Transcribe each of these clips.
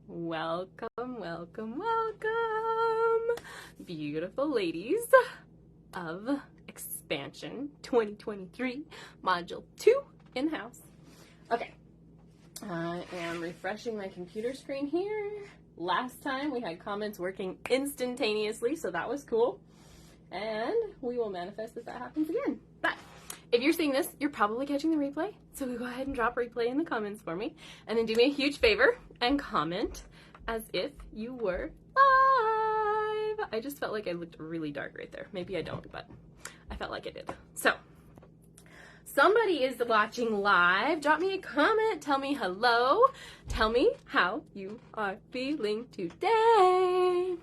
Welcome, welcome, welcome, beautiful ladies of Expansion 2023, Module 2 in-house. Okay, I am refreshing my computer screen here. Last time we had comments working instantaneously, so that was cool. And we will manifest that happens again. But if you're seeing this, you're probably catching the replay. So go ahead and drop replay in the comments for me. And then do me a huge favor and comment as if you were live. I just felt like I looked really dark right there. Maybe I don't, but I felt like I did. So somebody is watching live. Drop me a comment. Tell me hello. Tell me how you are feeling today.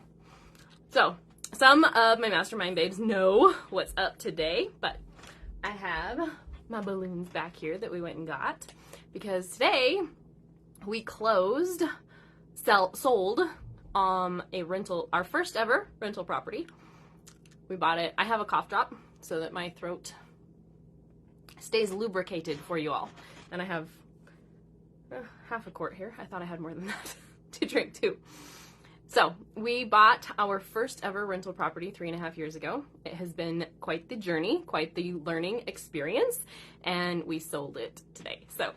So some of my mastermind babes know what's up today, but I have my balloons back here that we went and got because today we sold our first ever rental property. We bought it. I have a cough drop so that my throat stays lubricated for you all. And I have half a quart here. I thought I had more than that to drink too. So we bought our first ever rental property 3.5 years ago. It has been quite the journey, quite the learning experience, and we sold it today. So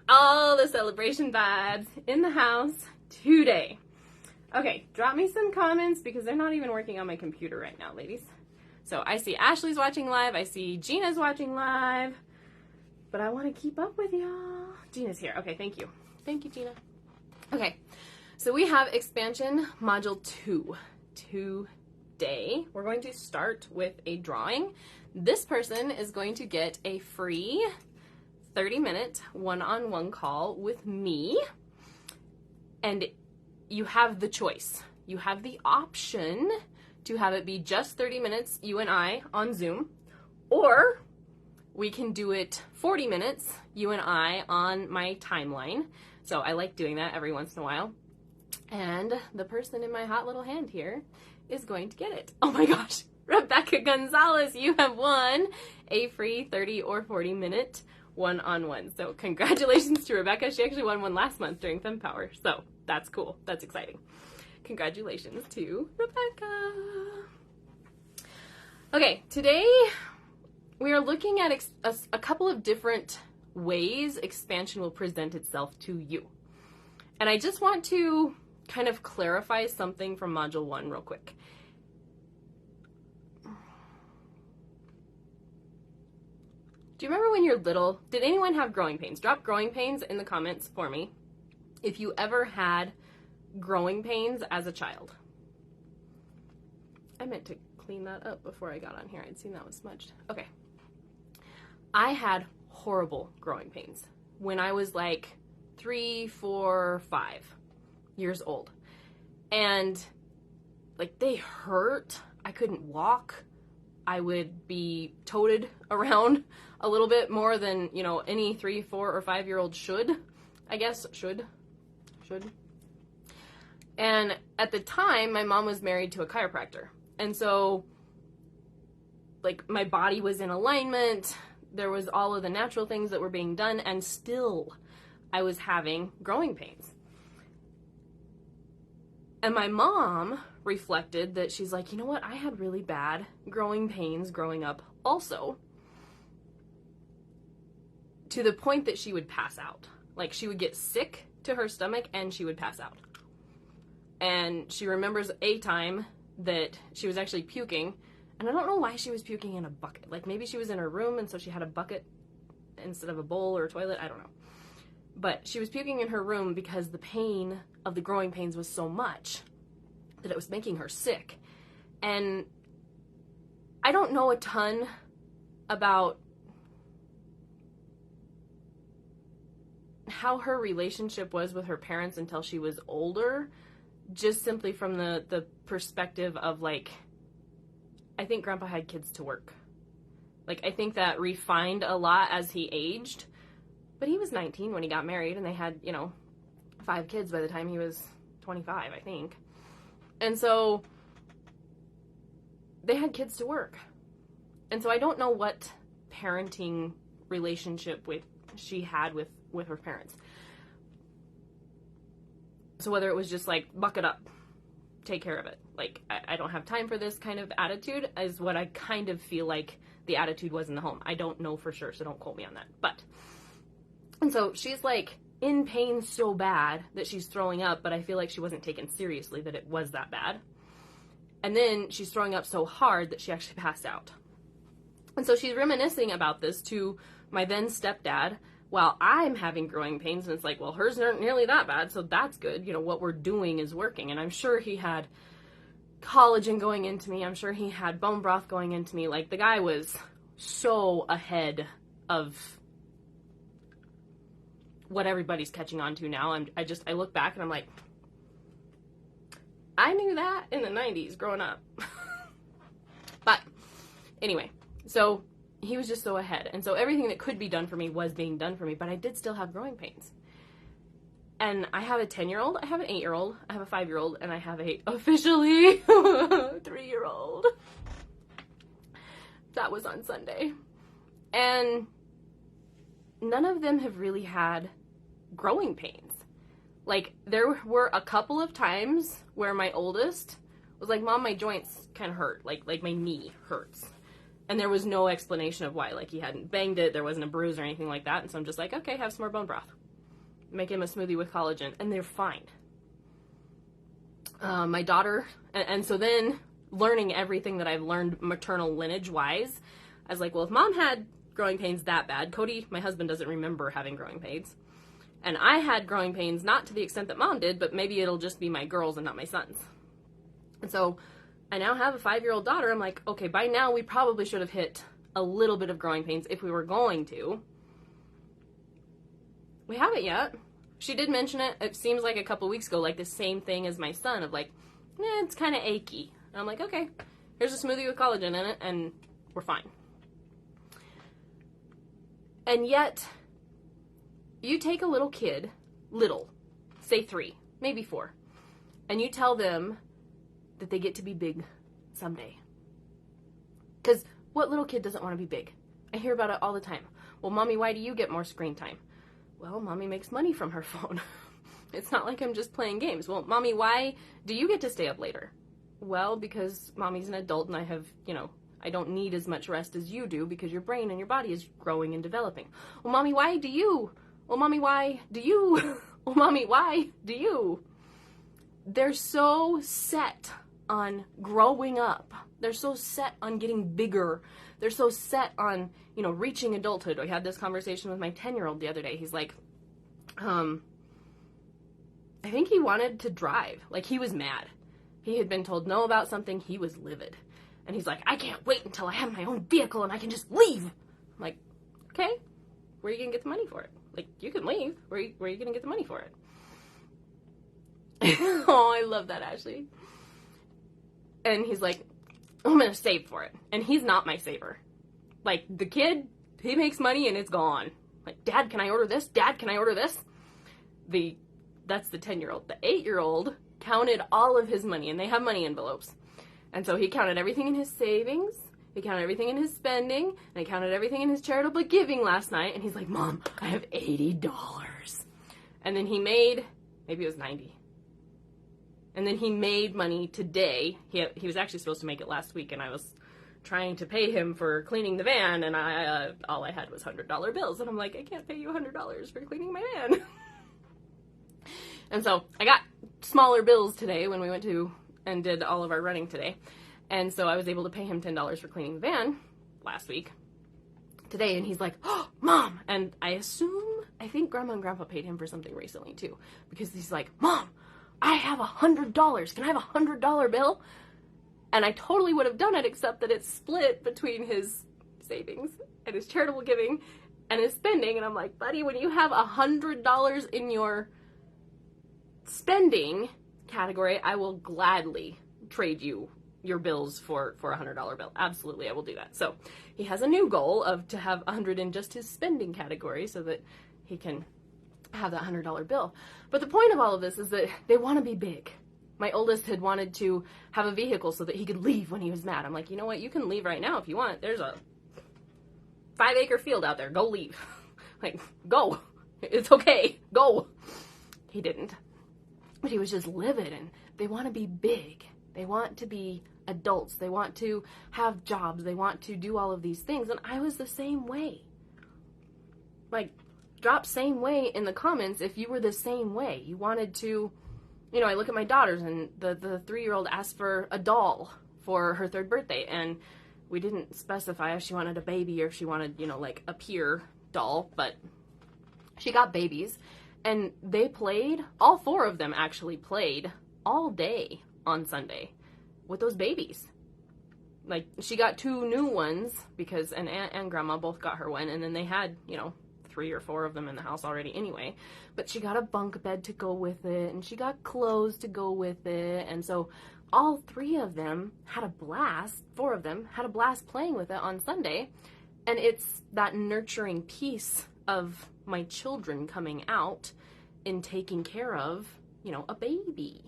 all the celebration vibes in the house today. Okay, drop me some comments because they're not even working on my computer right now, ladies. So I see Ashley's watching live. I see Gina's watching live, but I want to keep up with y'all. Gina's here. Okay, thank you. Thank you, Gina. Okay. So we have Expansion Module 2 today. We're going to start with a drawing. This person is going to get a free 30-minute one-on-one call with me. And you have the choice. You have the option to have it be just 30 minutes, you and I, on Zoom. Or we can do it 40 minutes, you and I, on my timeline. So I like doing that every once in a while. And the person in my hot little hand here is going to get it. Oh my gosh, Rebecca Gonzalez, you have won a free 30 or 40 minute one-on-one. So congratulations to Rebecca. She actually won one last month during FemPower. So that's cool. That's exciting. Congratulations to Rebecca. Okay, today we are looking at a couple of different ways expansion will present itself to you. And I just want to kind of clarify something from Module 1 real quick. Do you remember when you're little, did anyone have growing pains? Drop growing pains in the comments for me if you ever had growing pains as a child. I meant to clean that up before I got on here. I'd seen that was smudged. Okay. I had horrible growing pains when I was like 3, 4, 5 years old. And like they hurt. I couldn't walk. I would be toted around a little bit more than, you know, any 3, 4, or 5-year-old should. I guess should. And at the time, my mom was married to a chiropractor. And so like my body was in alignment. There was all of the natural things that were being done, and still I was having growing pains. And my mom reflected that she's like, you know what? I had really bad growing pains growing up also, to the point that she would pass out. Like she would get sick to her stomach and she would pass out. And she remembers a time that she was actually puking, and I don't know why she was puking in a bucket. Like maybe she was in her room and so she had a bucket instead of a bowl or a toilet. I don't know. But she was puking in her room because the pain of the growing pains was so much that it was making her sick. And I don't know a ton about how her relationship was with her parents until she was older, just simply from the perspective of like, I think Grandpa had kids to work. Like I think that refined a lot as he aged. But he was 19 when he got married, and they had, you know, 5 kids by the time he was 25, I think. And so they had kids to work. And so I don't know what parenting relationship she had with her parents. So whether it was just like, buck it up, take care of it, like, I don't have time for this kind of attitude, is what I kind of feel like the attitude was in the home. I don't know for sure, so don't quote me on that. But, and so she's like in pain so bad that she's throwing up, but I feel like she wasn't taken seriously that it was that bad. And then she's throwing up so hard that she actually passed out. And so she's reminiscing about this to my then stepdad while I'm having growing pains. And it's like, well, hers aren't nearly that bad, so that's good. You know, what we're doing is working. And I'm sure he had collagen going into me. I'm sure he had bone broth going into me. Like, the guy was so ahead of what everybody's catching on to now. I look back and I'm like, I knew that in the 90s growing up. But anyway, so he was just so ahead. And so everything that could be done for me was being done for me, but I did still have growing pains. And I have a 10-year-old, I have an 8-year-old, I have a 5-year-old, and I have a officially 3-year-old. That was on Sunday. And none of them have really had growing pains. Like, there were a couple of times where my oldest was like, Mom, my joints kind of hurt. Like my knee hurts. And there was no explanation of why. Like, he hadn't banged it, there wasn't a bruise or anything like that. And so I'm just like, okay, have some more bone broth. Make him a smoothie with collagen. And they're fine. My daughter, and so then learning everything that I've learned maternal lineage-wise, I was like, well, if Mom had growing pains that bad, Cody, my husband, doesn't remember having growing pains. And I had growing pains, not to the extent that Mom did, but maybe it'll just be my girls and not my sons. And so I now have a 5-year-old daughter. I'm like, okay, by now we probably should have hit a little bit of growing pains if we were going to. We haven't yet. She did mention it. It seems like a couple weeks ago, like the same thing as my son of like, it's kind of achy. And I'm like, okay, here's a smoothie with collagen in it, and we're fine. And yet, you take a little kid, say 3, maybe 4, and you tell them that they get to be big someday. Because what little kid doesn't want to be big? I hear about it all the time. Well, Mommy, why do you get more screen time? Well, Mommy makes money from her phone. It's not like I'm just playing games. Well, Mommy, why do you get to stay up later? Well, because Mommy's an adult and I have, I don't need as much rest as you do because your brain and your body is growing and developing. Well, Mommy, why do you? Well, Mommy, why do you? Well, Mommy, why do you? They're so set on growing up. They're so set on getting bigger. They're so set on, reaching adulthood. I had this conversation with my 10-year-old the other day. He's like, I think he wanted to drive. Like, he was mad. He had been told no about something. He was livid. And he's like, I can't wait until I have my own vehicle and I can just leave. I'm like, okay, where are you going to get the money for it? Like, you can leave. Where are you going to get the money for it? Oh, I love that, Ashley. And he's like, I'm going to save for it. And he's not my saver. Like, the kid, he makes money and it's gone. Like, Dad, can I order this? Dad, can I order this? That's the 10-year-old. The 8-year-old counted all of his money, and they have money envelopes. And so he counted everything in his savings, he counted everything in his spending, and he counted everything in his charitable giving last night, and he's like, Mom, I have $80. And then he made, maybe it was 90. And then he made money today. He was actually supposed to make it last week, and I was trying to pay him for cleaning the van, and all I had was $100 bills. And I'm like, I can't pay you $100 for cleaning my van. And so I got smaller bills today when we went to and did all of our running today. And so I was able to pay him $10 for cleaning the van last week. Today, and he's like, oh, Mom! And I think Grandma and Grandpa paid him for something recently too. Because he's like, Mom, I have $100. Can I have a $100 bill? And I totally would have done it, except that it's split between his savings and his charitable giving and his spending. And I'm like, buddy, when you have $100 in your spending category, I will gladly trade you your bills for a $100 bill. Absolutely, I will do that. So he has a new goal of to have 100 in just his spending category so that he can have that $100 bill. But the point of all of this is that they want to be big. My oldest had wanted to have a vehicle so that he could leave when he was mad. I'm like, you know what? You can leave right now if you want. There's a 5-acre field out there. Go leave. Like, go. It's okay. Go. He didn't. But he was just livid, and they want to be big. They want to be adults. They want to have jobs. They want to do all of these things. And I was the same way. Like, drop same way in the comments if you were the same way. You wanted to, I look at my daughters, and the 3-year-old asked for a doll for her 3rd birthday, and we didn't specify if she wanted a baby or if she wanted, like a peer doll, but she got babies, and they played, all 4 of them actually played all day on Sunday with those babies. Like, she got 2 new ones because an aunt and grandma both got her one, and then they had, 3 or 4 of them in the house already anyway. But she got a bunk bed to go with it, and she got clothes to go with it, and so all 3 of them had a blast, 4 of them had a blast playing with it on Sunday. And it's that nurturing piece of my children coming out and taking care of, a baby.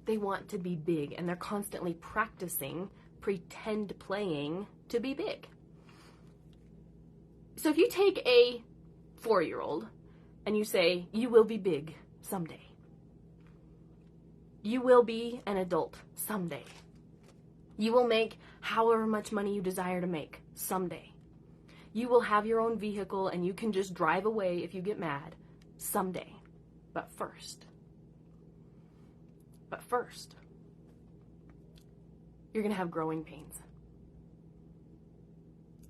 They want to be big, and they're constantly practicing pretend playing to be big. So if you take a 4-year-old and you say, you will be big someday. You will be an adult someday. You will make however much money you desire to make someday. You will have your own vehicle and you can just drive away if you get mad someday. But first, you're going to have growing pains.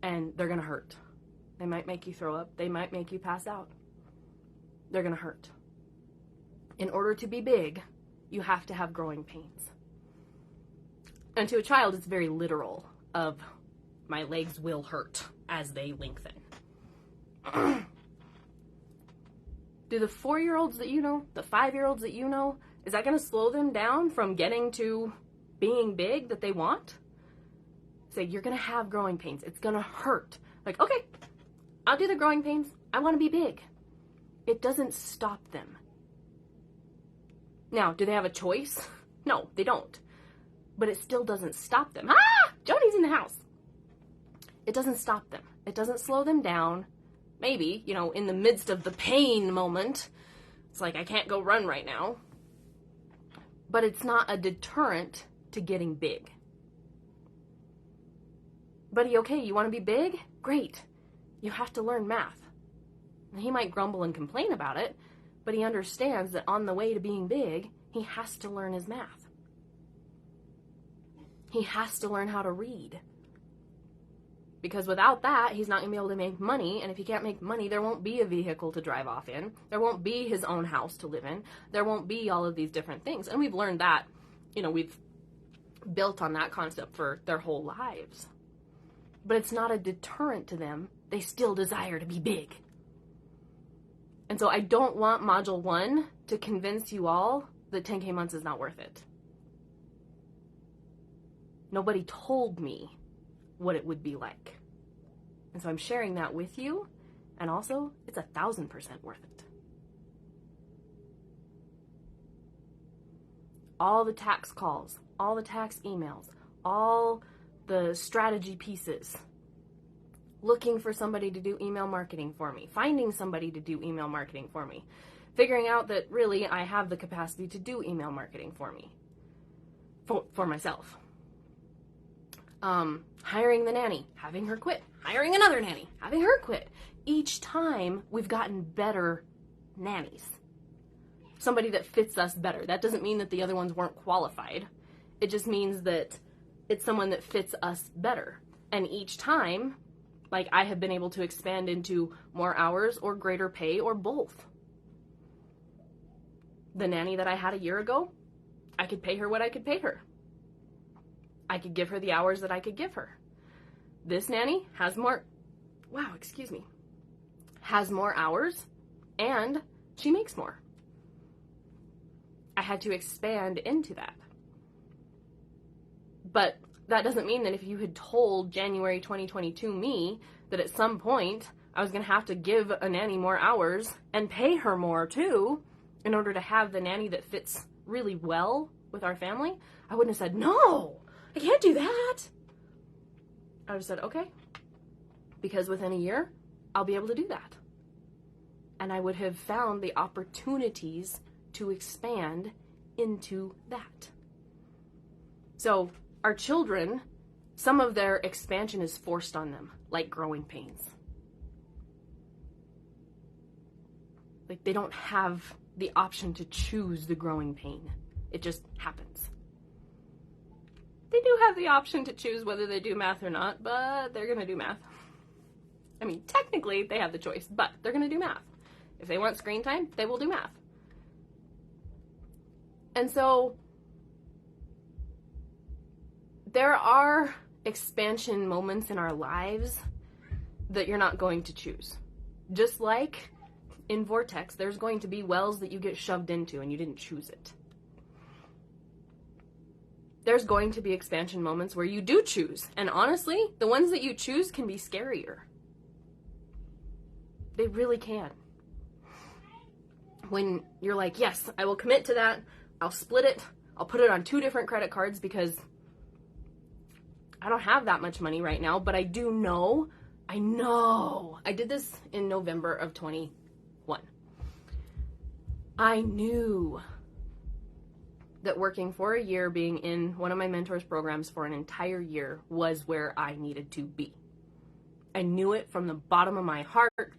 And they're going to hurt. They might make you throw up. They might make you pass out. They're going to hurt. In order to be big, you have to have growing pains. And to a child, it's very literal of my legs will hurt as they lengthen. Do the 4-year-olds that you know, the 5-year-olds that you know, is that going to slow them down from getting to being big that they want? Say, you're going to have growing pains. It's going to hurt. Like, okay, I'll do the growing pains. I want to be big. It doesn't stop them. Now, do they have a choice? No, they don't. But it still doesn't stop them. Ah! Joni's in the house. It doesn't stop them. It doesn't slow them down. Maybe, in the midst of the pain moment, it's like, I can't go run right now. But it's not a deterrent to getting big. Buddy, okay, you want to be big? Great. You have to learn math. And he might grumble and complain about it, but he understands that on the way to being big, he has to learn his math. He has to learn how to read. Because without that, he's not going to be able to make money, and if he can't make money, there won't be a vehicle to drive off in. There won't be his own house to live in. There won't be all of these different things. And we've learned that, we've built on that concept for their whole lives. But it's not a deterrent to them. They still desire to be big. And so I don't want Module 1 to convince you all that 10K months is not worth it. Nobody told me what it would be like. And so I'm sharing that with you, and also it's 1,000% worth it. All the tax calls, all the tax emails, all the strategy pieces, looking for somebody to do email marketing for me, finding somebody to do email marketing for me, figuring out that really I have the capacity to do email marketing for me, for myself. Hiring the nanny, having her quit, hiring another nanny, having her quit. Each time we've gotten better nannies. Somebody that fits us better. That doesn't mean that the other ones weren't qualified. It just means that it's someone that fits us better. And each time, I have been able to expand into more hours or greater pay or both. The nanny that I had a year ago, I could pay her what I could pay her. I could give her the hours that I could give her. This nanny has more hours, and she makes more. I had to expand into that. But that doesn't mean that if you had told January 2022 me that at some point I was going to have to give a nanny more hours and pay her more too in order to have the nanny that fits really well with our family, I wouldn't have said, no, I can't do that. I would have said, okay, because within a year, I'll be able to do that. And I would have found the opportunities to expand into that. So our children, some of their expansion is forced on them, like growing pains. Like they don't have the option to choose the growing pain. It just happens. They do have the option to choose whether they do math or not, but they're going to do math. I mean, technically they have the choice, but they're going to do math. If they want screen time, they will do math. And so there are expansion moments in our lives that you're not going to choose. Just like in Vortex, there's going to be wells that you get shoved into and you didn't choose it. There's going to be expansion moments where you do choose. And honestly, the ones that you choose can be scarier. They really can. When you're like, yes, I will commit to that. I'll split it. I'll put it on 2 different credit cards because I don't have that much money right now, but I know. I did this in November of 21. I knew that working for a year, being in one of my mentors' programs for an entire year was where I needed to be. I knew it from the bottom of my heart,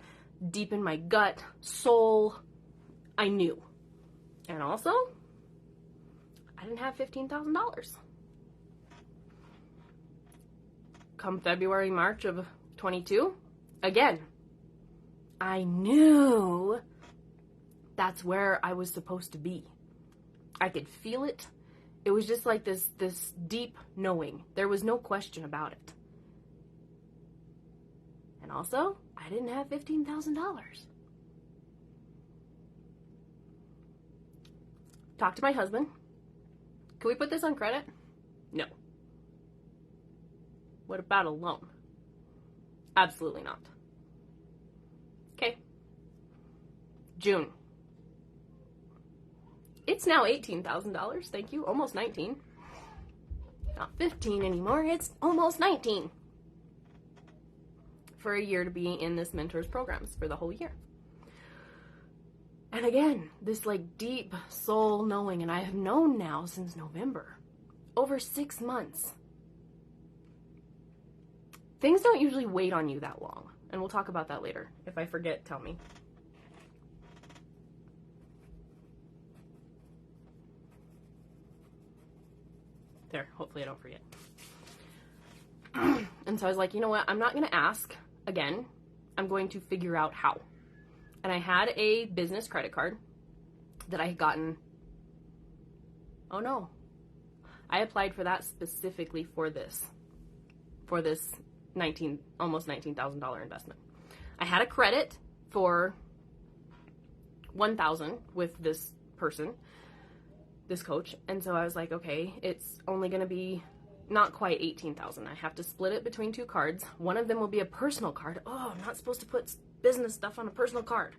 deep in my gut, soul. I knew. And also, I didn't have $15,000. Come February, March of 22, again, I knew that's where I was supposed to be. I could feel it. It was just like this deep knowing. There was no question about it. And also, I didn't have $15,000. Talked to my husband. Can we put this on credit? No. What about a loan? Absolutely not. Okay. June. It's now $18,000. Thank you. Almost 19. Not 15 anymore. It's almost 19. For a year to be in this mentor's programs for the whole year. And again, this like deep soul knowing, and I have known now since November. Over 6 months. Things don't usually wait on you that long. And we'll talk about that later. If I forget, tell me. There, hopefully I don't forget. And so I was like, you know what? I'm not going to ask again. I'm going to figure out how. And I had a business credit card that I had gotten. Oh no. I applied for that specifically for this. For this almost $19,000 investment. I had a credit for $1,000 with this person, this coach, and so I was like, okay, it's only going to be not quite $18,000. I have to split it between 2 cards. One of them will be a personal card. Oh, I'm not supposed to put business stuff on a personal card.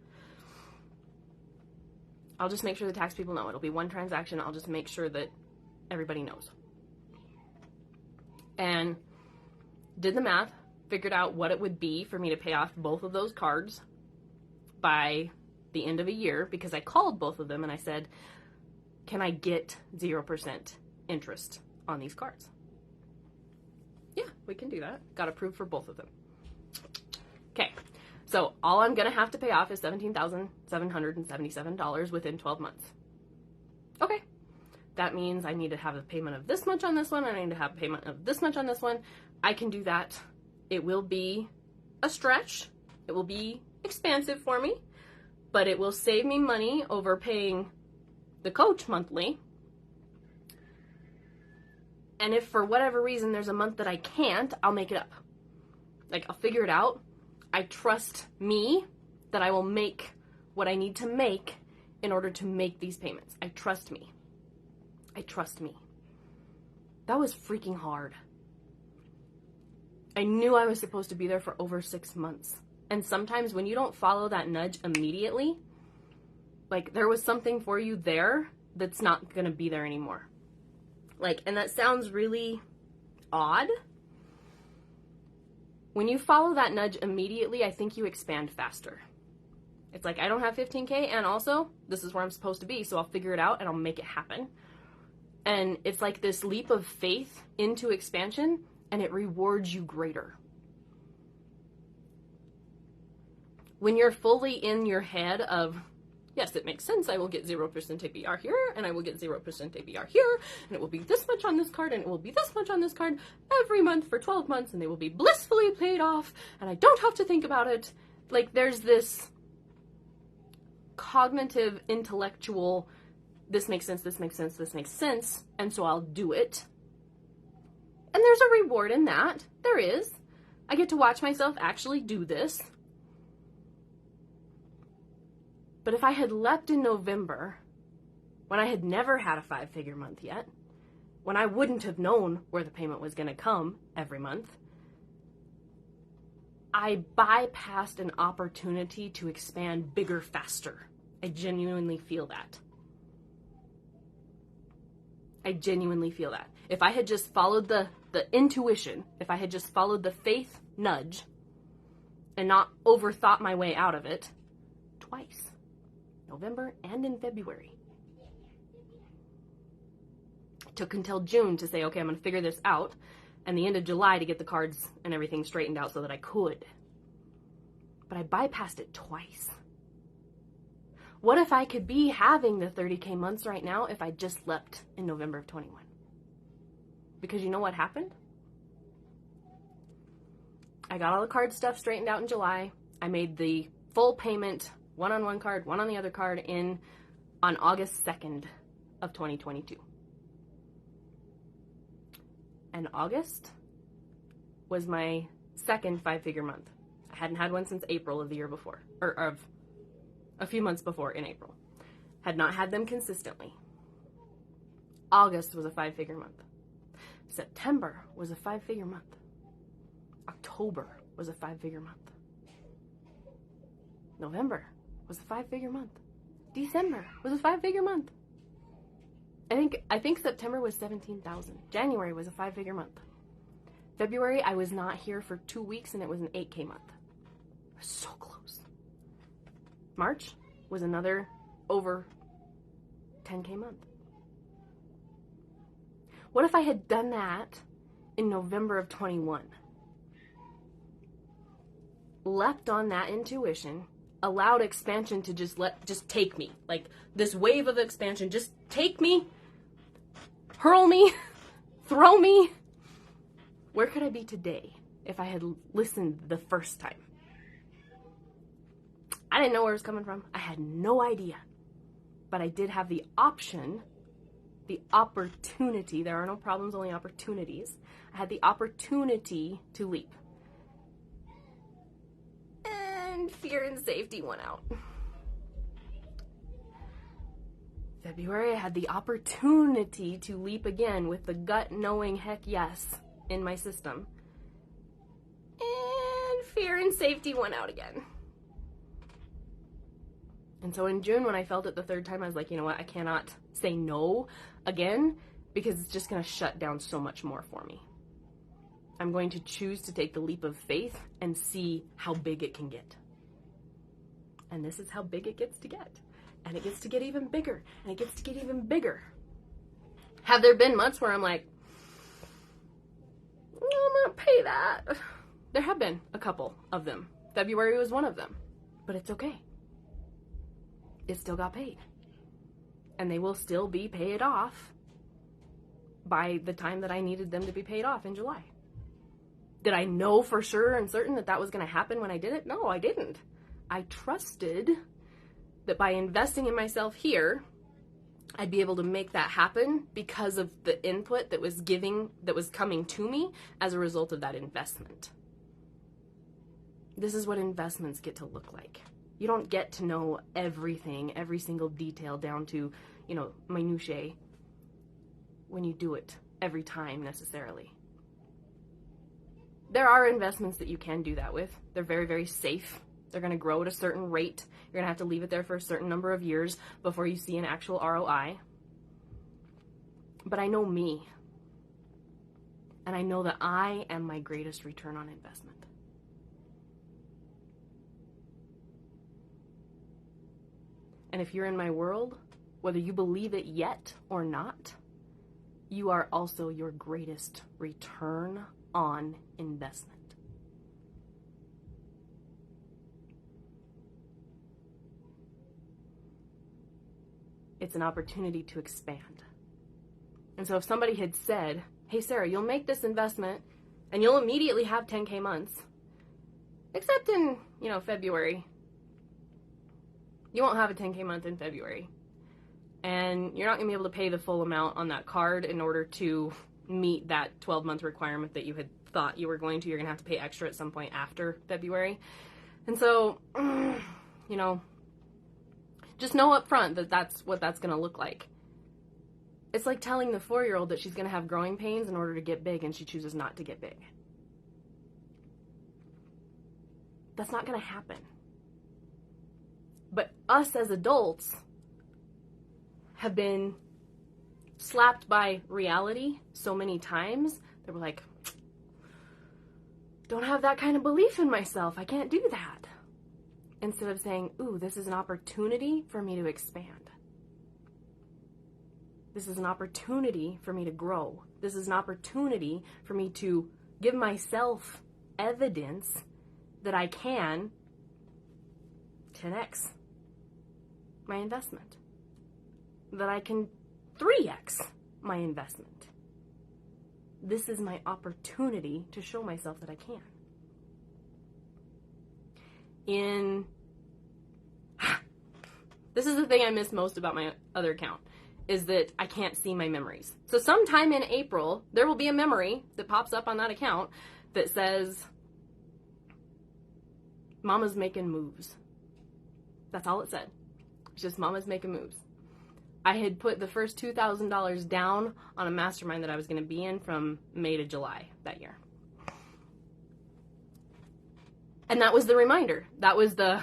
I'll just make sure the tax people know. It'll be one transaction. I'll just make sure that everybody knows. And did the math, figured out what it would be for me to pay off both of those cards by the end of a year, because I called both of them and I said, can I get 0% interest on these cards? Yeah, we can do that. Got approved for both of them. Okay, so all I'm going to have to pay off is $17,777 within 12 months. Okay. That means I need to have a payment of this much on this one, and I need to have a payment of this much on this one. I can do that. It will be a stretch. It will be expansive for me, but it will save me money over paying the coach monthly. And if for whatever reason there's a month that I can't, I'll make it up. Like, I'll figure it out. I trust me that I will make what I need to make in order to make these payments. I trust me. I trust me. That was freaking hard. I knew I was supposed to be there for over 6 months. And sometimes when you don't follow that nudge immediately, like there was something for you there that's not going to be there anymore. Like, and that sounds really odd. When you follow that nudge immediately, I think you expand faster. It's like, I don't have 15K, and also, this is where I'm supposed to be, so I'll figure it out and I'll make it happen. And it's like this leap of faith into expansion, and it rewards you greater. When you're fully in your head of, yes, it makes sense, I will get 0% APR here, and I will get 0% APR here, and it will be this much on this card, and it will be this much on this card every month for 12 months, and they will be blissfully paid off, and I don't have to think about it. Like, there's this cognitive, intellectual, this makes sense, this makes sense, this makes sense, and so I'll do it. And there's a reward in that. There is. I get to watch myself actually do this. But if I had leapt in November, when I had never had a 5-figure month yet, when I wouldn't have known where the payment was going to come every month, I bypassed an opportunity to expand bigger, faster. I genuinely feel that. I genuinely feel that. If I had just followed the intuition, if I had just followed the faith nudge and not overthought my way out of it twice, November and in February. It took until June to say, okay, I'm going to figure this out, and the end of July to get the cards and everything straightened out so that I could. But I bypassed it twice. What if I could be having the 30K months right now if I just leapt in November of 21? Because you know what happened? I got all the card stuff straightened out in July. I made the full payment, one on one card, one on the other card, on August 2nd of 2022. And August was my second 5-figure month. I hadn't had one since April of the year before, or of a few months before in April. Had not had them consistently. August was a 5-figure month. September was a 5-figure month. October was a 5-figure month. November was a 5-figure month. December was a 5-figure month. I think September was 17,000. January was a 5-figure month. February, I was not here for 2 weeks and it was an 8K month. I was so close. March was another over 10K month. What if I had done that in November of 21? Leapt on that intuition, allowed expansion to just take me. Like this wave of expansion, just take me, hurl me, throw me. Where could I be today if I had listened the first time? I didn't know where it was coming from. I had no idea. But I did have the option, the opportunity. There are no problems, only opportunities. I had the opportunity to leap. And fear and safety went out. February, I had the opportunity to leap again with the gut knowing heck yes in my system. And fear and safety went out again. And so in June, when I felt it the third time, I was like, you know what? I cannot say no again because it's just going to shut down so much more for me. I'm going to choose to take the leap of faith and see how big it can get. And this is how big it gets to get. And it gets to get even bigger. And it gets to get even bigger. Have there been months where I'm like, I'm going to pay that? There have been a couple of them. February was one of them. But it's okay. It still got paid. And they will still be paid off by the time that I needed them to be paid off in July. Did I know for sure and certain that that was going to happen when I did it? No, I didn't. I trusted that by investing in myself here, I'd be able to make that happen because of the input that was coming to me as a result of that investment. This is what investments get to look like. You don't get to know everything, every single detail down to, minutiae when you do it every time necessarily. There are investments that you can do that with. They're very, very safe. They're going to grow at a certain rate. You're going to have to leave it there for a certain number of years before you see an actual ROI. But I know me. And I know that I am my greatest return on investment. And if you're in my world, whether you believe it yet or not, you are also your greatest return on investment. It's an opportunity to expand. And so if somebody had said, hey, Sarah, you'll make this investment and you'll immediately have 10K months, except in, February. You won't have a 10K month in February. And you're not going to be able to pay the full amount on that card in order to meet that 12-month requirement that you had thought you were going to. You're going to have to pay extra at some point after February. And so, just know up front that that's what that's going to look like. It's like telling the 4-year-old that she's going to have growing pains in order to get big, and she chooses not to get big. That's not going to happen. But us as adults have been slapped by reality so many times that we're like, don't have that kind of belief in myself. I can't do that. Instead of saying, ooh, this is an opportunity for me to expand. This is an opportunity for me to grow. This is an opportunity for me to give myself evidence that I can 10x my investment. That I can 3x my investment. This is my opportunity to show myself that I can. This is the thing I miss most about my other account, is that I can't see my memories. So sometime in April, there will be a memory that pops up on that account that says, Mama's making moves. That's all it said. It's just Mama's making moves. I had put the first $2,000 down on a mastermind that I was going to be in from May to July that year. And that was the reminder. That was the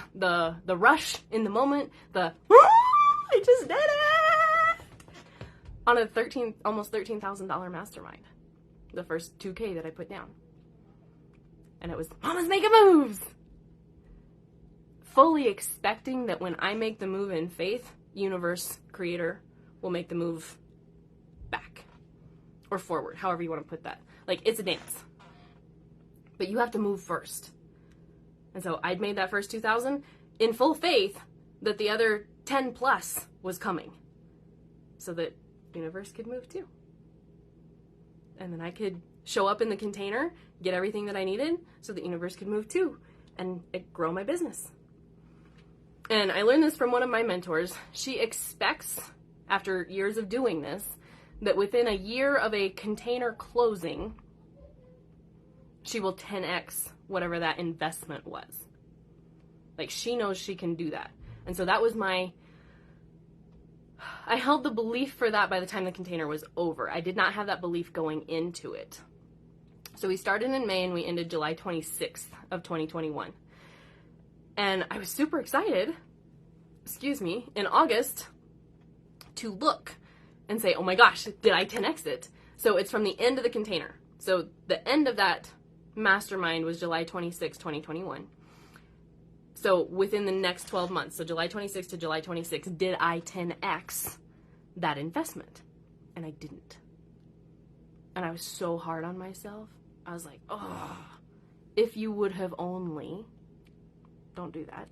rush in the moment. I just did it! On a almost $13,000 mastermind. The first 2K that I put down. And it was, Mama's making moves! Fully expecting that when I make the move in faith, universe, creator will make the move back. Or forward, however you want to put that. Like, it's a dance. But you have to move first. And so I'd made that first 2,000 in full faith that the other 10 plus was coming. So that the universe could move too. And then I could show up in the container, get everything that I needed so the universe could move too. And it grow my business. And I learned this from one of my mentors. She expects, after years of doing this, that within a year of a container closing, she will 10x whatever that investment was. Like, she knows she can do that. And so that was I held the belief for that by the time the container was over. I did not have that belief going into it. So we started in May and we ended July 26th of 2021. And I was super excited, in August to look and say, oh my gosh, did I 10x it? So it's from the end of the container. So the end of that mastermind was July 26, 2021. So within the next 12 months, so July 26 to July 26, did I 10x that investment? And I didn't. And I was so hard on myself. I was like, oh, if you would have only, don't do that.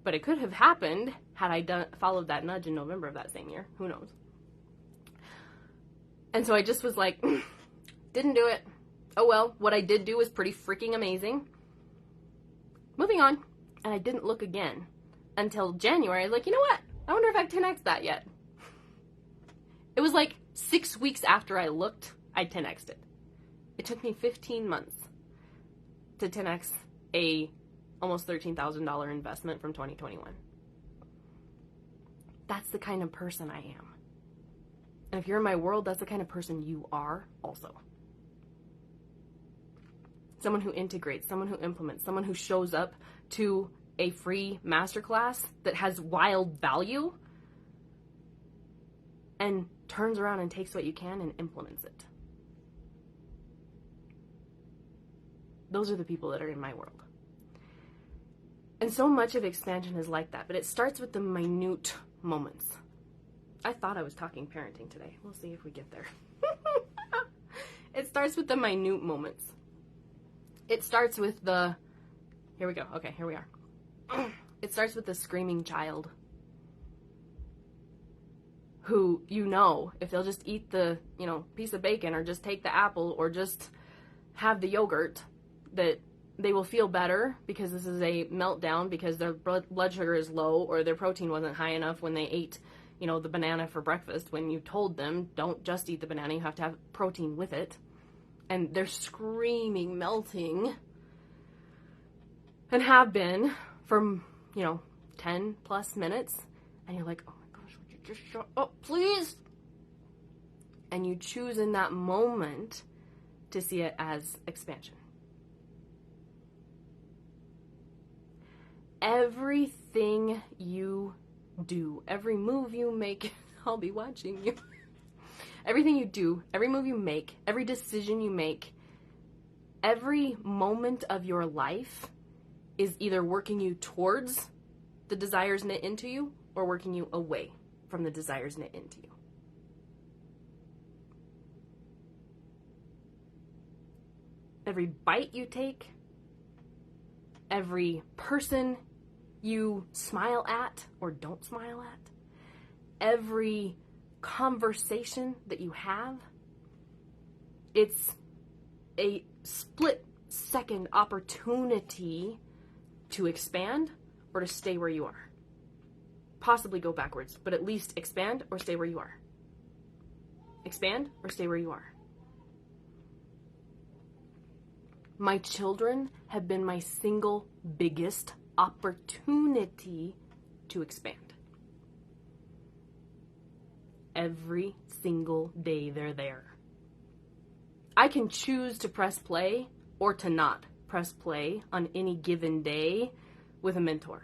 But it could have happened had I followed that nudge in November of that same year. Who knows? And so I just was like, didn't do it. Oh well, what I did do was pretty freaking amazing. Moving on. And I didn't look again until January. I was like, you know what? I wonder if I've 10x'd that yet. It was like 6 weeks after I looked, I 10x'd it. It took me 15 months to 10x a almost $13,000 investment from 2021. That's the kind of person I am. And if you're in my world, that's the kind of person you are also. Someone who integrates, someone who implements, someone who shows up to a free masterclass that has wild value and turns around and takes what you can and implements it. Those are the people that are in my world. And so much of expansion is like that, but it starts with the minute moments. I thought I was talking parenting today. We'll see if we get there. It starts with the minute moments. It starts with the, here we go. Okay, here we are. It starts with the screaming child who, you know, if they'll just eat the, you know, piece of bacon or just take the apple or just have the yogurt, that they will feel better because this is a meltdown because their blood sugar is low or their protein wasn't high enough when they ate, you know, the banana for breakfast, when you told them, don't just eat the banana, you have to have protein with it. And they're screaming, melting, and have been for, you know, 10 plus minutes. And you're like, oh my gosh, would you just shut up, please? And you choose in that moment to see it as expansion. Everything you do, every move you make, I'll be watching you. Everything you do, every move you make, every decision you make, every moment of your life is either working you towards the desires knit into you or working you away from the desires knit into you. Every bite you take, every person you smile at or don't smile at, every conversation that you have, it's a split second opportunity to expand or to stay where you are. Possibly go backwards, but at least expand or stay where you are. Expand or stay where you are. My children have been my single biggest opportunity to expand. Every single day they're there. I can choose to press play or to not press play on any given day with a mentor.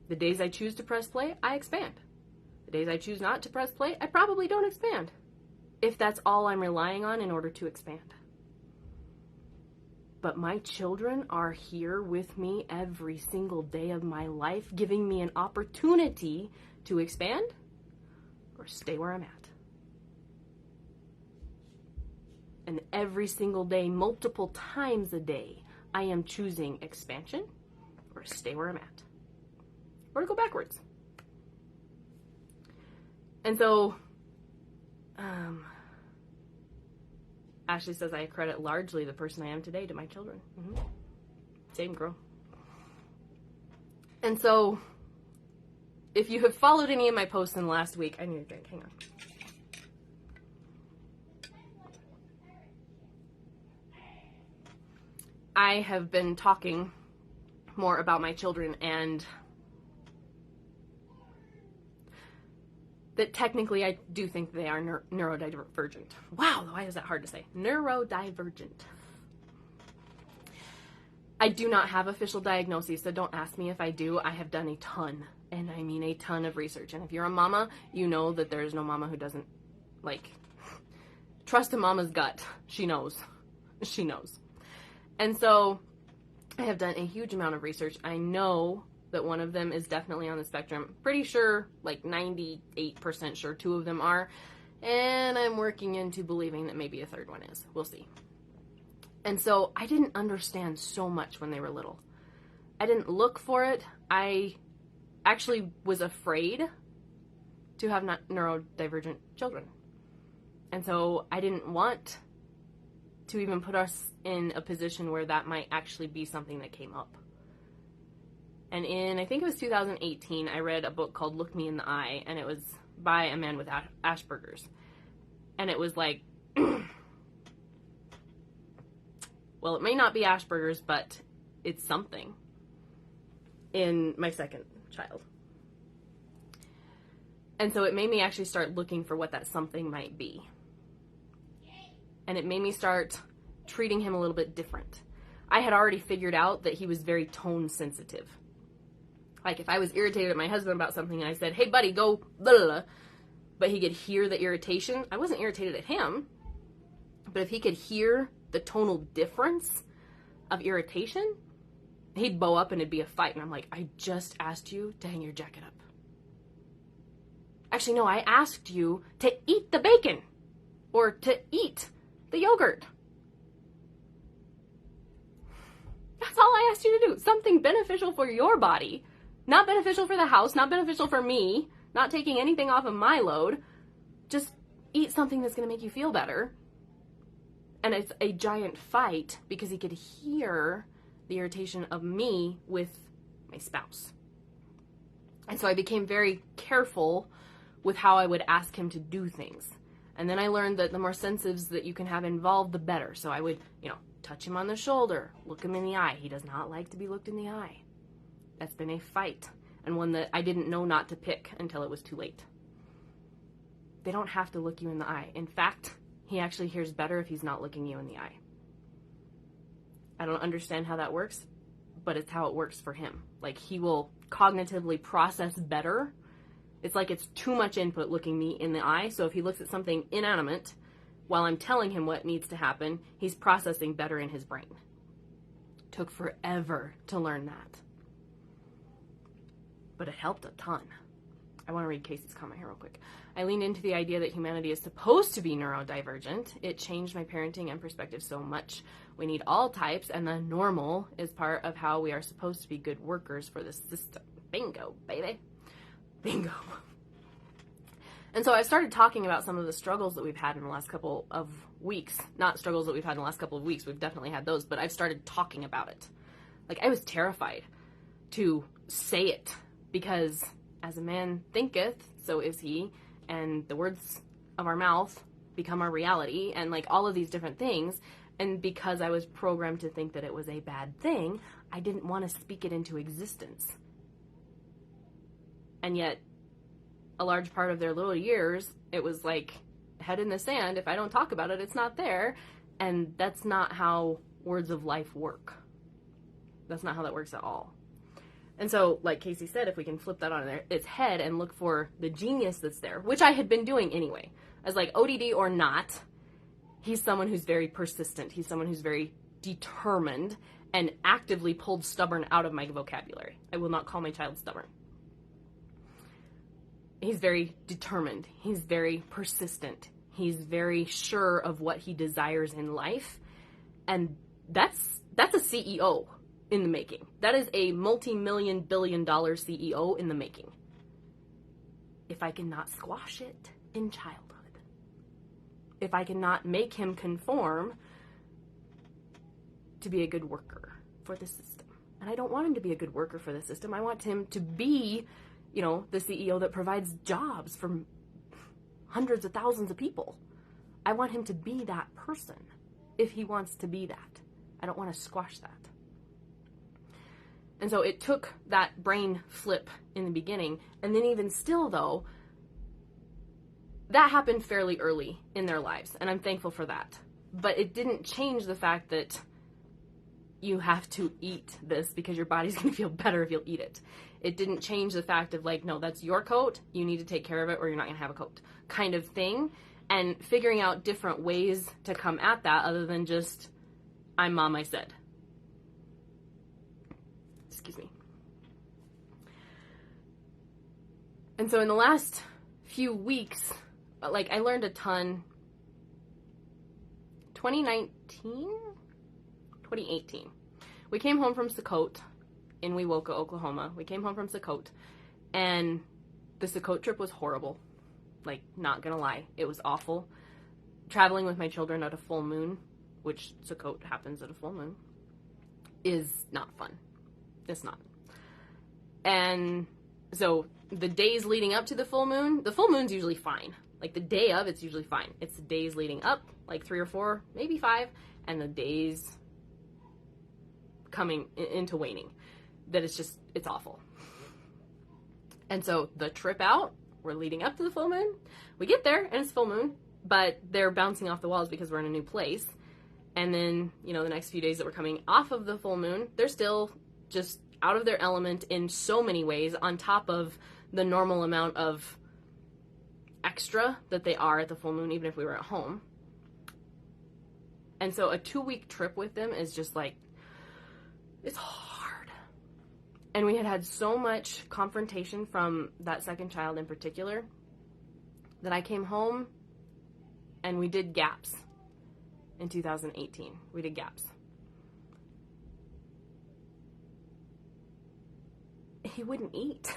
The days I choose to press play, I expand. The days I choose not to press play, I probably don't expand, if that's all I'm relying on in order to expand. But my children are here with me every single day of my life, giving me an opportunity to expand or stay where I'm at. And every single day, multiple times a day, I am choosing expansion or stay where I'm at. Or to go backwards. And so, Ashley says, I credit largely the person I am today to my children. Same girl. And so, if you have followed any of my posts in the last week, I need a drink, hang on. I have been talking more about my children and that technically I do think they are neurodivergent. Wow, why is that hard to say? Neurodivergent. I do not have official diagnoses, so don't ask me if I do. I have done a ton, and I mean a ton of research. And if you're a mama, you know that there is no mama who doesn't, trust a mama's gut. She knows. She knows. And so I have done a huge amount of research. I know that one of them is definitely on the spectrum. Pretty sure, 98% sure 2 of them are. And I'm working into believing that maybe a 3rd one is. We'll see. And so I didn't understand so much when they were little. I didn't look for it. I actually was afraid to have neurodivergent children. And so I didn't want to even put us in a position where that might actually be something that came up. And in, I think it was 2018, I read a book called Look Me in the Eye, and it was by a man with Asperger's. And it was like, well, it may not be Asperger's, but it's something in my 2nd child. And so it made me actually start looking for what that something might be. And it made me start treating him a little bit different. I had already figured out that he was very tone sensitive. If I was irritated at my husband about something and I said, hey buddy, go blah, blah, blah, but he could hear the irritation, I wasn't irritated at him, but if he could hear the tonal difference of irritation, he'd bow up and it'd be a fight. And I'm like, I just asked you to hang your jacket up. Actually, no, I asked you to eat the bacon or to eat the yogurt. That's all I asked you to do. Something beneficial for your body, not beneficial for the house, not beneficial for me, not taking anything off of my load. Just eat something that's going to make you feel better. And it's a giant fight because he could hear the irritation of me with my spouse. And so I became very careful with how I would ask him to do things. And then I learned that the more sensitives that you can have involved, the better. So I would, touch him on the shoulder, look him in the eye. He does not like to be looked in the eye. That's been a fight, and one that I didn't know not to pick until it was too late. They don't have to look you in the eye. In fact, he actually hears better if he's not looking you in the eye. I don't understand how that works, but it's how it works for him. Like, he will cognitively process better. It's like it's too much input looking me in the eye, so if he looks at something inanimate, while I'm telling him what needs to happen, he's processing better in his brain. Took forever to learn that. But it helped a ton. I want to read Casey's comment here real quick. I leaned into the idea that humanity is supposed to be neurodivergent. It changed my parenting and perspective so much. We need all types, and the normal is part of how we are supposed to be good workers for the system. Bingo, baby. Bingo. And so I started talking about some of the struggles that we've had in the last couple of weeks. Not struggles that we've had in the last couple of weeks. We've definitely had those, but I've started talking about it. Like, I was terrified to say it because as a man thinketh, so is he, and the words of our mouth become our reality, and like all of these different things. And because I was programmed to think that it was a bad thing, I didn't want to speak it into existence. And yet, a large part of their little years, it was like head in the sand. If I don't talk about it, it's not there. And that's not how words of life work. That's not how that works at all. And so, like Casey said, if we can flip that on its head and look for the genius that's there, which I had been doing anyway, as like ODD or not, he's someone who's very persistent. He's someone who's very determined and actively pulled stubborn out of my vocabulary. I will not call my child stubborn. He's very determined. He's very persistent. He's very sure of what he desires in life. And that's a CEO in the making. That is a multi-million billion-dollar CEO in the making. If I cannot squash it in childhood, if I cannot make him conform to be a good worker for the system. And I don't want him to be a good worker for the system. I want him to be, the CEO that provides jobs for hundreds of thousands of people. I want him to be that person if he wants to be that. I don't want to squash that. And so it took that brain flip in the beginning. And then even still, though, that happened fairly early in their lives. And I'm thankful for that. But it didn't change the fact that you have to eat this because your body's going to feel better if you'll eat it. It didn't change the fact of like, no, that's your coat. You need to take care of it or you're not going to have a coat kind of thing. And figuring out different ways to come at that other than just, I'm mom, I said. Excuse me. And so in the last few weeks, like I learned a ton. 2018, we came home from Sakot in Wewoka, Oklahoma. We came home from Sakot, and the Sakot trip was horrible. Like, not gonna lie, it was awful. Traveling with my children at a full moon, which Sakot happens at a full moon, is not fun. It's not. And so the days leading up to the full moon's usually fine. Like the day of, it's usually fine. It's the days leading up, like 3 or 4, maybe 5, and the days coming into waning, that it's awful. And so the trip out, we're leading up to the full moon. We get there and it's full moon, but they're bouncing off the walls because we're in a new place. And then, the next few days that we're coming off of the full moon, they're still just out of their element in so many ways on top of the normal amount of extra that they are at the full moon, even if we were at home. And so a 2-week trip with them is just like, it's hard. And we had had so much confrontation from that second child in particular that I came home and we did GAPS in 2018. We did GAPS. He wouldn't eat.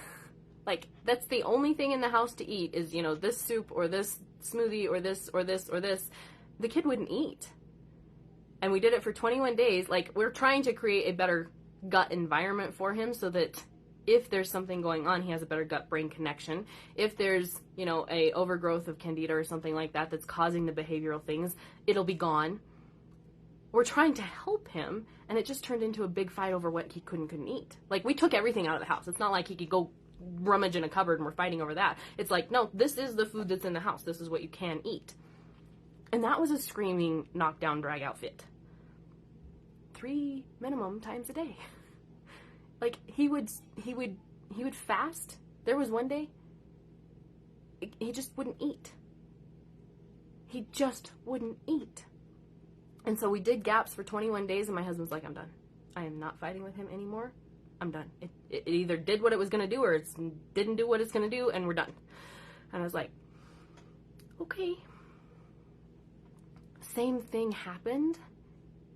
Like, that's the only thing in the house to eat is, you know, this soup or this smoothie or this or this or this. The kid wouldn't eat. And we did it for 21 days. Like, we're trying to create a better gut environment for him so that if there's something going on, he has a better gut-brain connection. If there's, you know, a overgrowth of candida or something like that that's causing the behavioral things, it'll be gone. We're trying to help him, and it just turned into a big fight over what he couldn't eat. Like, we took everything out of the house. It's not like he could go rummage in a cupboard and we're fighting over that. It's like, no, this is the food that's in the house. This is what you can eat. And that was a screaming, knockdown, drag-out fit. 3 minimum times a day. Like, he would fast. There was one day, he just wouldn't eat. He just wouldn't eat. And so we did GAPS for 21 days, and my husband's like, I'm done. I am not fighting with him anymore. I'm done. It either did what it was going to do, or it didn't do what it's going to do, and we're done. And I was like, okay. Same thing happened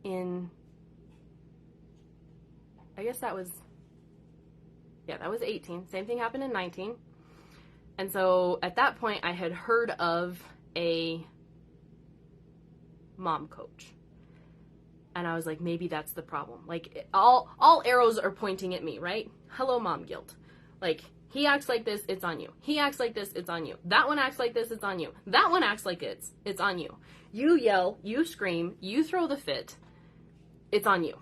in, I guess that was 18. Same thing happened in 19. And so at that point, I had heard of a mom coach. And I was like, maybe that's the problem. Like, all arrows are pointing at me, right? Hello, mom guilt. Like, he acts like this, it's on you. He acts like this, it's on you. That one acts like this, it's on you. That one acts like it's on you. You yell, you scream, you throw the fit, it's on you.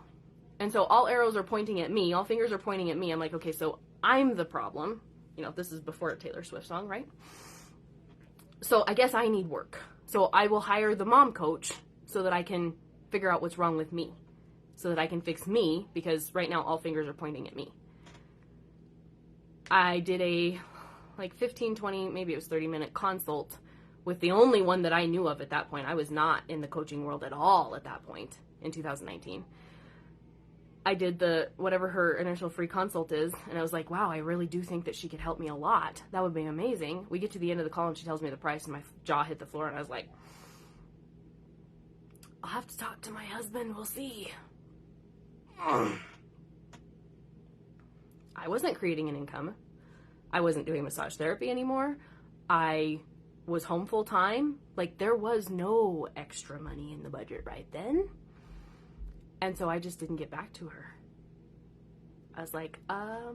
And so all arrows are pointing at me, all fingers are pointing at me. I'm like, okay, so I'm the problem. You know, this is before a Taylor Swift song, right? So I guess I need work. So I will hire the mom coach so that I can figure out what's wrong with me, so that I can fix me, because right now all fingers are pointing at me. I did a 15, 20, maybe it was 30-minute consult with the only one that I knew of at that point. I was not in the coaching world at all at that point in 2019. I did whatever her initial free consult is, and I was like, wow, I really do think that she could help me a lot. That would be amazing. We get to the end of the call and she tells me the price, and my jaw hit the floor, and I was like, I'll have to talk to my husband. We'll see. I wasn't creating an income. I wasn't doing massage therapy anymore. I was home full time. Like, there was no extra money in the budget right then. And so I just didn't get back to her. I was like, I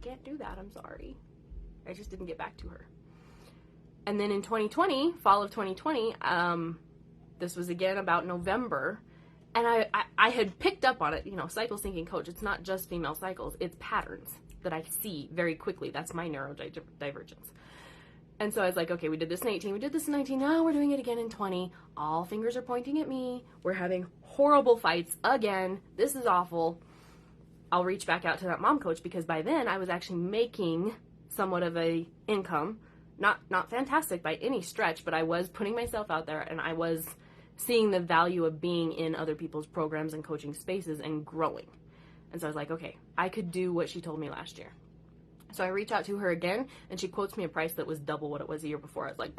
can't do that. I'm sorry. I just didn't get back to her. And then in 2020, fall of 2020, this was again about November, and I had picked up on it, you know, cycle syncing coach. It's not just female cycles, it's patterns that I see very quickly. That's my neurodivergence. And so I was like, okay, we did this in 18, we did this in 19, now we're doing it again in 20. All fingers are pointing at me. We're having horrible fights again. This is awful. I'll reach back out to that mom coach, because by then I was actually making somewhat of a income. Not fantastic by any stretch, but I was putting myself out there, and I was seeing the value of being in other people's programs and coaching spaces and growing. And so I was like, okay, I could do what she told me last year. So I reach out to her again, and she quotes me a price that was double what it was the year before. I was like,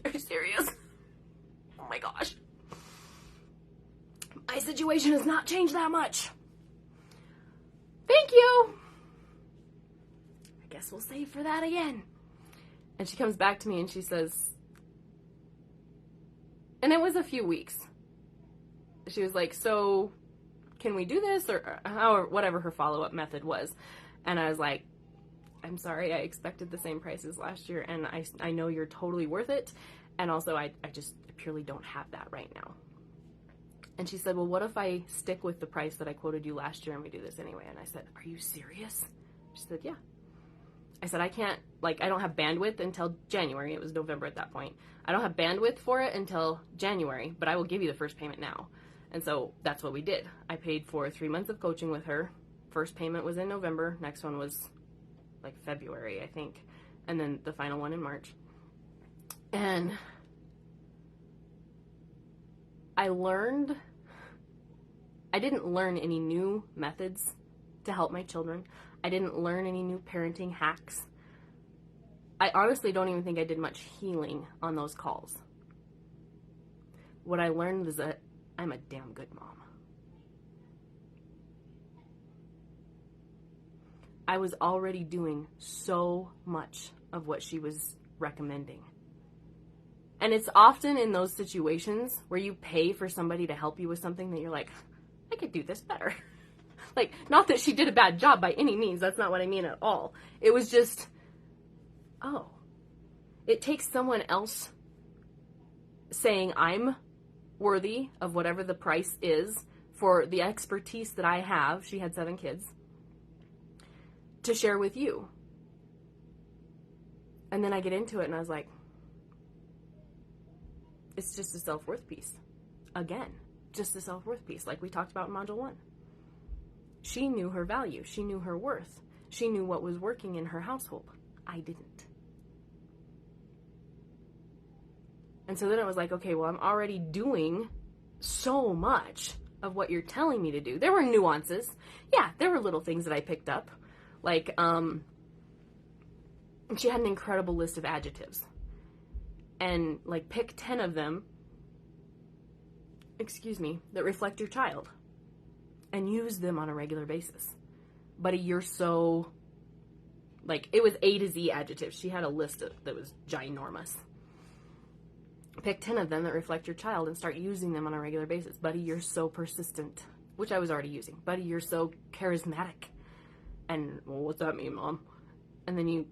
are you serious? Oh my gosh. My situation has not changed that much. Thank you. I guess we'll save for that again. And she comes back to me and she says, and it was a few weeks. She was like, so can we do this? Or whatever her follow-up method was. And I was like, I'm sorry, I expected the same prices last year, and I know you're totally worth it. And also, I just purely don't have that right now. And she said, well, what if I stick with the price that I quoted you last year and we do this anyway? And I said, are you serious? She said, yeah. I said, I don't have bandwidth until January. It was November at that point. I don't have bandwidth for it until January, but I will give you the first payment now. And so that's what we did. I paid for 3 months of coaching with her. First payment was in November. Next one was like February, I think. And then the final one in March. And I didn't learn any new methods to help my children. I didn't learn any new parenting hacks. I honestly don't even think I did much healing on those calls. What I learned was that I'm a damn good mom. I was already doing so much of what she was recommending. And it's often in those situations where you pay for somebody to help you with something that you're like, I could do this better. Like, not that she did a bad job by any means. That's not what I mean at all. It was just, oh, it takes someone else saying I'm worthy of whatever the price is for the expertise that I have. She had 7 kids to share with you. And then I get into it and I was like, it's just a self-worth piece. Again, just a self-worth piece, like we talked about in Module 1. She knew her value. She knew her worth. She knew what was working in her household. I didn't. And so then it was like, okay, well, I'm already doing so much of what you're telling me to do. There were nuances. Yeah, there were little things that I picked up. Like, she had an incredible list of adjectives. And, like, pick 10 of them, that reflect your child. And use them on a regular basis. Buddy, you're so, like, it was A to Z adjectives. She had a list that was ginormous. Pick 10 of them that reflect your child and start using them on a regular basis. Buddy, you're so persistent, which I was already using. Buddy, you're so charismatic. And, well, what's that mean, Mom? And then you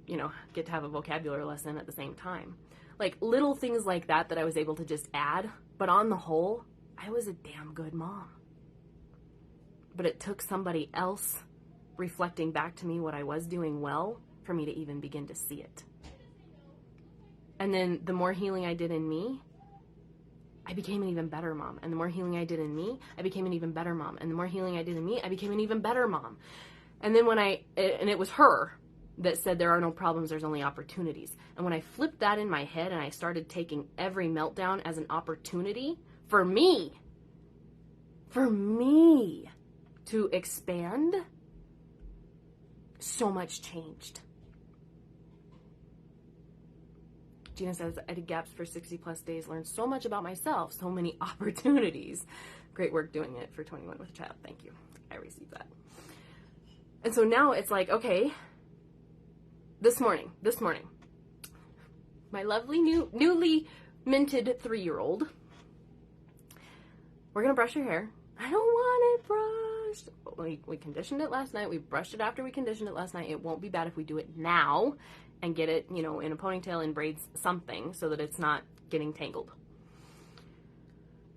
get to have a vocabulary lesson at the same time. Like, little things like that I was able to just add. But on the whole, I was a damn good mom. But it took somebody else reflecting back to me what I was doing well for me to even begin to see it. And then the more healing I did in me, I became an even better mom. And the more healing I did in me, I became an even better mom. And the more healing I did in me, I became an even better mom. And then and it was her that said there are no problems, there's only opportunities. And when I flipped that in my head and I started taking every meltdown as an opportunity for me to expand, so much changed. Gina says, I did gaps for 60 plus days, learned so much about myself, so many opportunities. Great work doing it for 21 with a child. Thank you. I received that. And so now it's like, okay, this morning, my lovely newly minted 3-year-old, we're going to brush her hair. I don't want it brushed. We conditioned it last night. We brushed it after we conditioned it last night. It won't be bad if we do it now and get it, in a ponytail, in braids, something, so that it's not getting tangled.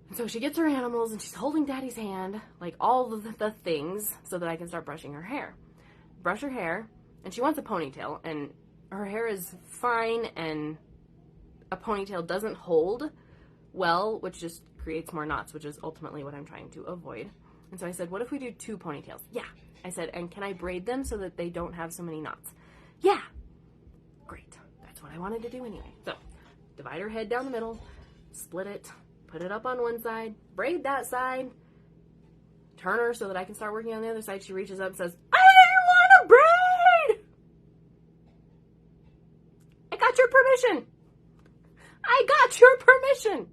And so she gets her animals and she's holding Daddy's hand, like all the things, so that I can start brushing her hair. Brush her hair, and she wants a ponytail, and her hair is fine, and a ponytail doesn't hold well, which just creates more knots, which is ultimately what I'm trying to avoid. And so I said, what if we do 2 ponytails? Yeah. I said, and can I braid them so that they don't have so many knots? Yeah. Great. That's what I wanted to do anyway. So, divide her head down the middle, split it, put it up on one side, braid that side, turn her so that I can start working on the other side. She reaches up and says, I want to braid! I got your permission! I got your permission!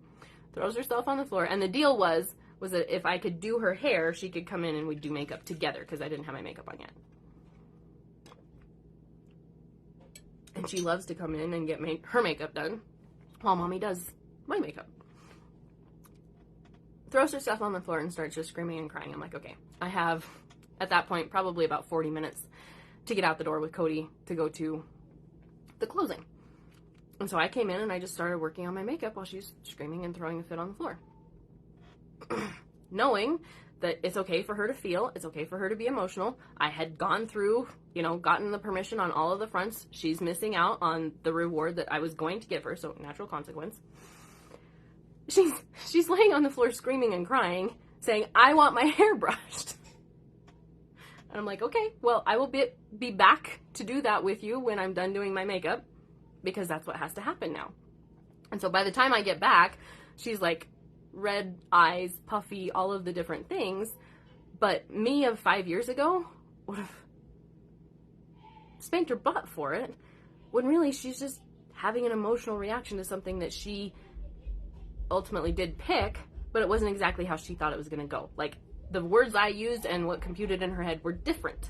Throws herself on the floor, and the deal was that if I could do her hair, she could come in and we'd do makeup together, because I didn't have my makeup on yet. And she loves to come in and get her makeup done while Mommy does my makeup. Throws herself on the floor and starts just screaming and crying. I'm like, okay, I have, at that point, probably about 40 minutes to get out the door with Cody to go to the closing. And so I came in and I just started working on my makeup while she's screaming and throwing a fit on the floor. Knowing that it's okay for her to feel, it's okay for her to be emotional. I had gone through, gotten the permission on all of the fronts. She's missing out on the reward that I was going to give her, so natural consequence. She's laying on the floor screaming and crying, saying, I want my hair brushed. And I'm like, okay, well, I will be back to do that with you when I'm done doing my makeup, because that's what has to happen now. And so by the time I get back, she's like red eyes, puffy, all of the different things. But me of 5 years ago would have spanked her butt for it, when really she's just having an emotional reaction to something that she ultimately did pick, but it wasn't exactly how she thought it was going to go. Like, the words I used and what computed in her head were different.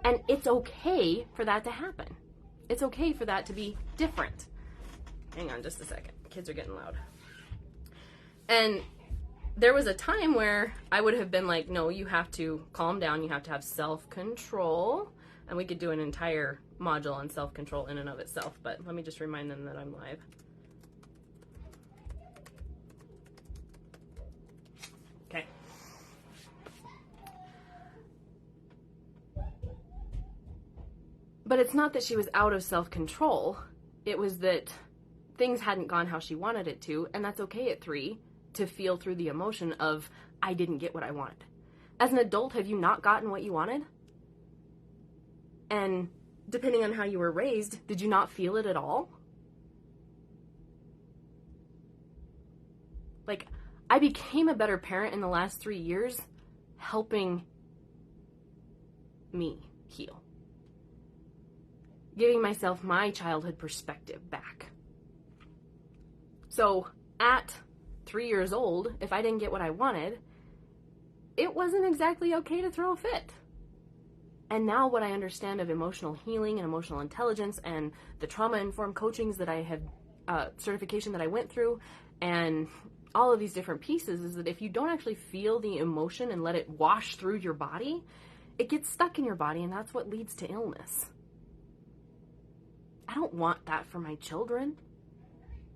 And it's okay for that to happen. It's okay for that to be different. Hang on just a second. Kids are getting loud. And there was a time where I would have been like, no, you have to calm down. You have to have self-control. And we could do an entire module on self-control in and of itself. But let me just remind them that I'm live. Okay. But it's not that she was out of self-control. It was that things hadn't gone how she wanted it to, and that's okay at 3 to feel through the emotion of, I didn't get what I wanted. As an adult, have you not gotten what you wanted? And depending on how you were raised, did you not feel it at all? Like, I became a better parent in the last 3 years, helping me heal. Giving myself my childhood perspective back. So at 3 years old, if I didn't get what I wanted, it wasn't exactly okay to throw a fit. And now what I understand of emotional healing and emotional intelligence and the trauma-informed coachings that I have, certification that I went through, and all of these different pieces, is that if you don't actually feel the emotion and let it wash through your body, it gets stuck in your body, and that's what leads to illness. I don't want that for my children.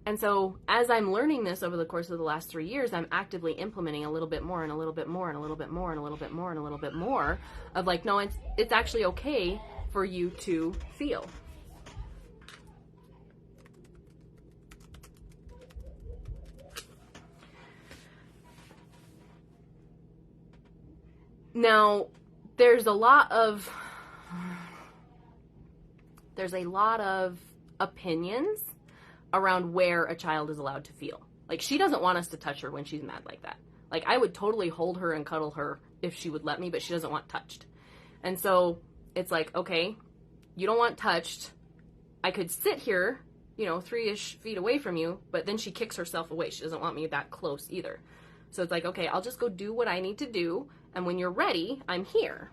And so as I'm learning this over the course of the last 3 years, I'm actively implementing a little bit more and a little bit more and a little bit more and a little bit more and a little bit more of like, no, it's actually okay for you to feel. Now, there's a lot of opinions around where a child is allowed to feel. Like, she doesn't want us to touch her when she's mad like that. Like, I would totally hold her and cuddle her if she would let me, but she doesn't want touched. And so it's like, okay, you don't want touched. I could sit here, 3-ish feet away from you, but then she kicks herself away. She doesn't want me that close either. So it's like, okay, I'll just go do what I need to do, and when you're ready, I'm here.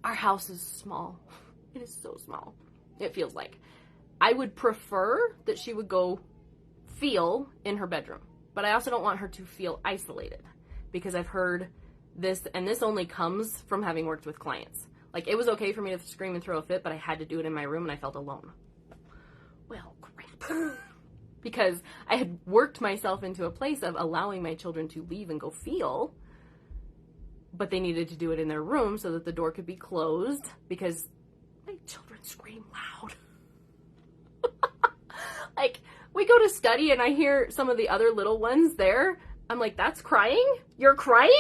Our house is small. It is so small. It feels like. I would prefer that she would go feel in her bedroom, but I also don't want her to feel isolated, because I've heard this, and this only comes from having worked with clients. Like, it was okay for me to scream and throw a fit, but I had to do it in my room and I felt alone. Well, crap. Because I had worked myself into a place of allowing my children to leave and go feel, but they needed to do it in their room so that the door could be closed, because my children scream loud. Like, we go to study and I hear some of the other little ones there. I'm like, that's crying? You're crying?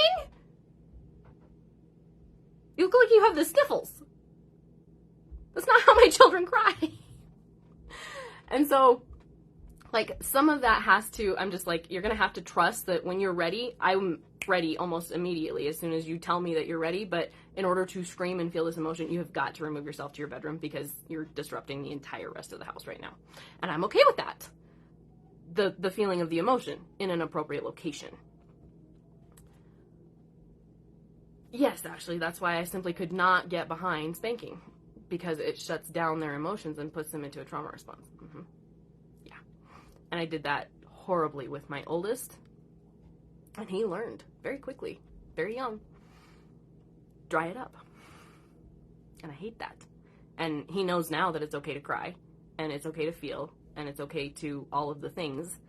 You look like you have the sniffles. That's not how my children cry. And so, like, some of that has to, I'm just like, you're going to have to trust that when you're ready, I'm ready almost immediately as soon as you tell me that you're ready. But in order to scream and feel this emotion, you have got to remove yourself to your bedroom, because you're disrupting the entire rest of the house right now. And I'm okay with that. The feeling of the emotion in an appropriate location. Yes, actually, that's why I simply could not get behind spanking, because it shuts down their emotions and puts them into a trauma response. Yeah. And I did that horribly with my oldest, and he learned very quickly, very young, dry it up. And I hate that. And he knows now that it's okay to cry, and it's okay to feel, and it's okay to all of the things.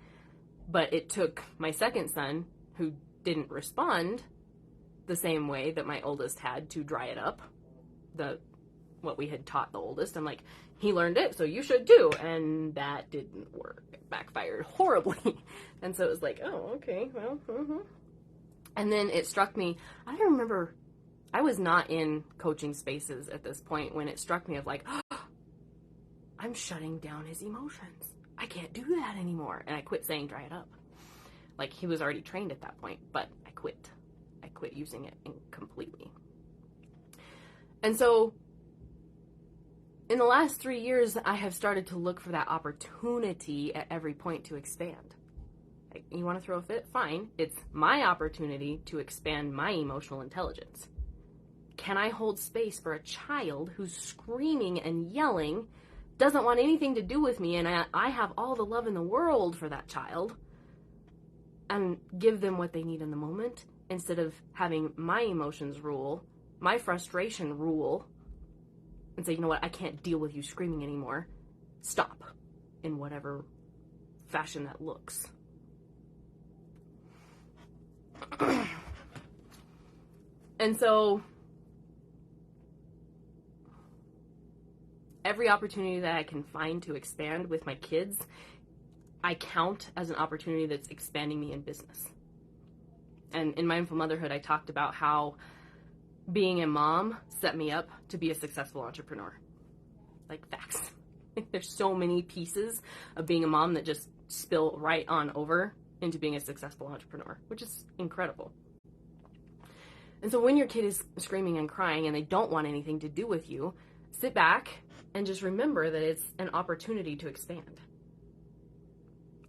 But it took my second son, who didn't respond the same way that my oldest had, to dry it up. What we had taught the oldest. I'm like, he learned it, so you should too. And that didn't work. It backfired horribly. And so it was like, oh, okay, well, And then it struck me, I don't remember, I was not in coaching spaces at this point when it struck me of like, oh, I'm shutting down his emotions. I can't do that anymore. And I quit saying dry it up. Like, he was already trained at that point, but I quit. I quit using it completely. And so in the last 3 years, I have started to look for that opportunity at every point to expand. Like, you want to throw a fit? Fine. It's my opportunity to expand my emotional intelligence. Can I hold space for a child who's screaming and yelling, doesn't want anything to do with me, and I have all the love in the world for that child, and give them what they need in the moment, instead of having my emotions rule, my frustration rule, and say, you know what, I can't deal with you screaming anymore. Stop, in whatever fashion that looks. And so, every opportunity that I can find to expand with my kids, I count as an opportunity that's expanding me in business. And in Mindful Motherhood, I talked about how being a mom set me up to be a successful entrepreneur. Like, facts. There's so many pieces of being a mom that just spill right on over into being a successful entrepreneur, which is incredible. And so when your kid is screaming and crying and they don't want anything to do with you, sit back and just remember that it's an opportunity to expand.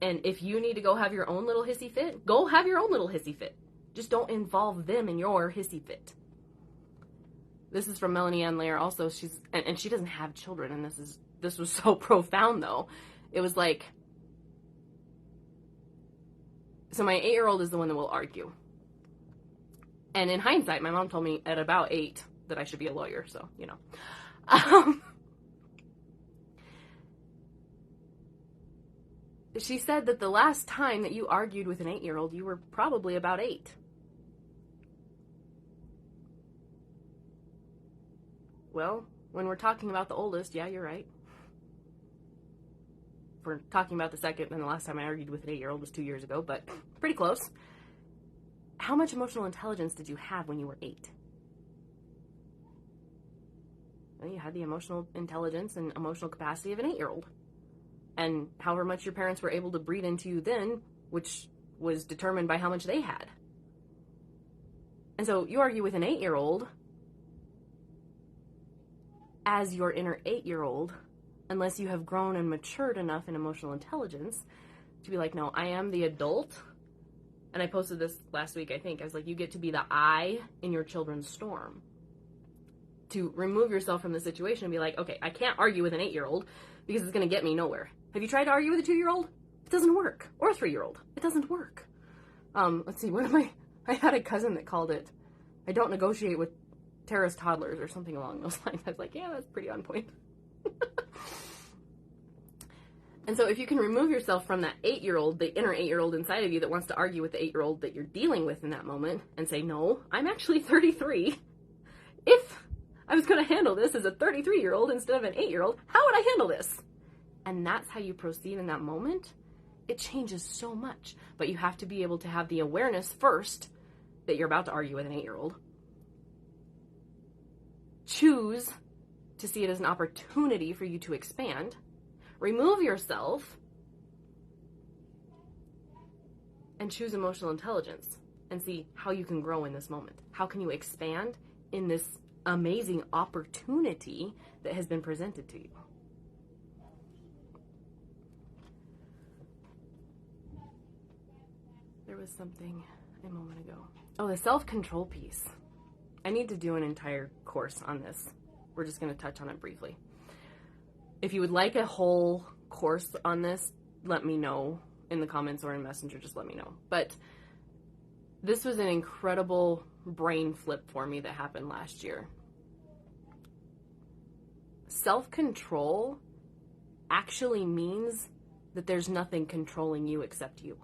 And if you need to go have your own little hissy fit, go have your own little hissy fit. Just don't involve them in your hissy fit. This is from Melanie Ann Lair also. She doesn't have children, and this was so profound though. It was like, so my 8-year-old is the one that will argue. And in hindsight, my mom told me at about 8 that I should be a lawyer, so, you know. She said that the last time that you argued with an 8-year-old, you were probably about 8. Well, when we're talking about the oldest, yeah, you're right. If we're talking about the second, then the last time I argued with an 8-year-old was 2 years ago, but pretty close. How much emotional intelligence did you have when you were 8? Well, you had the emotional intelligence and emotional capacity of an 8-year-old. And however much your parents were able to breed into you then, which was determined by how much they had. And so you argue with an 8-year-old as your inner 8-year-old, unless you have grown and matured enough in emotional intelligence to be like, no, I am the adult. And I posted this last week, I think. I was like, you get to be the I in your children's storm. To remove yourself from the situation and be like, okay, I can't argue with an 8-year-old because it's going to get me nowhere. Have you tried to argue with a 2-year-old? It doesn't work. Or a 3-year-old. It doesn't work. Let's see, I had a cousin that called it, I don't negotiate with terrorist toddlers or something along those lines. I was like, yeah, that's pretty on point. And so if you can remove yourself from that 8-year-old, the inner 8-year-old inside of you that wants to argue with the 8-year-old that you're dealing with in that moment, and say, no, I'm actually 33. If I was going to handle this as a 33-year-old instead of an 8-year-old, how would I handle this? And that's how you proceed in that moment. It changes so much. But you have to be able to have the awareness first that you're about to argue with an 8-year-old. Choose to see it as an opportunity for you to expand. Remove yourself and choose emotional intelligence and see how you can grow in this moment. How can you expand in this amazing opportunity that has been presented to you? There was something a moment ago. Oh, the self-control piece. I need to do an entire course on this. We're just going to touch on it briefly. If you would like a whole course on this, let me know in the comments or in Messenger. Just let me know. But this was an incredible brain flip for me that happened last year. Self-control actually means that there's nothing controlling you except you.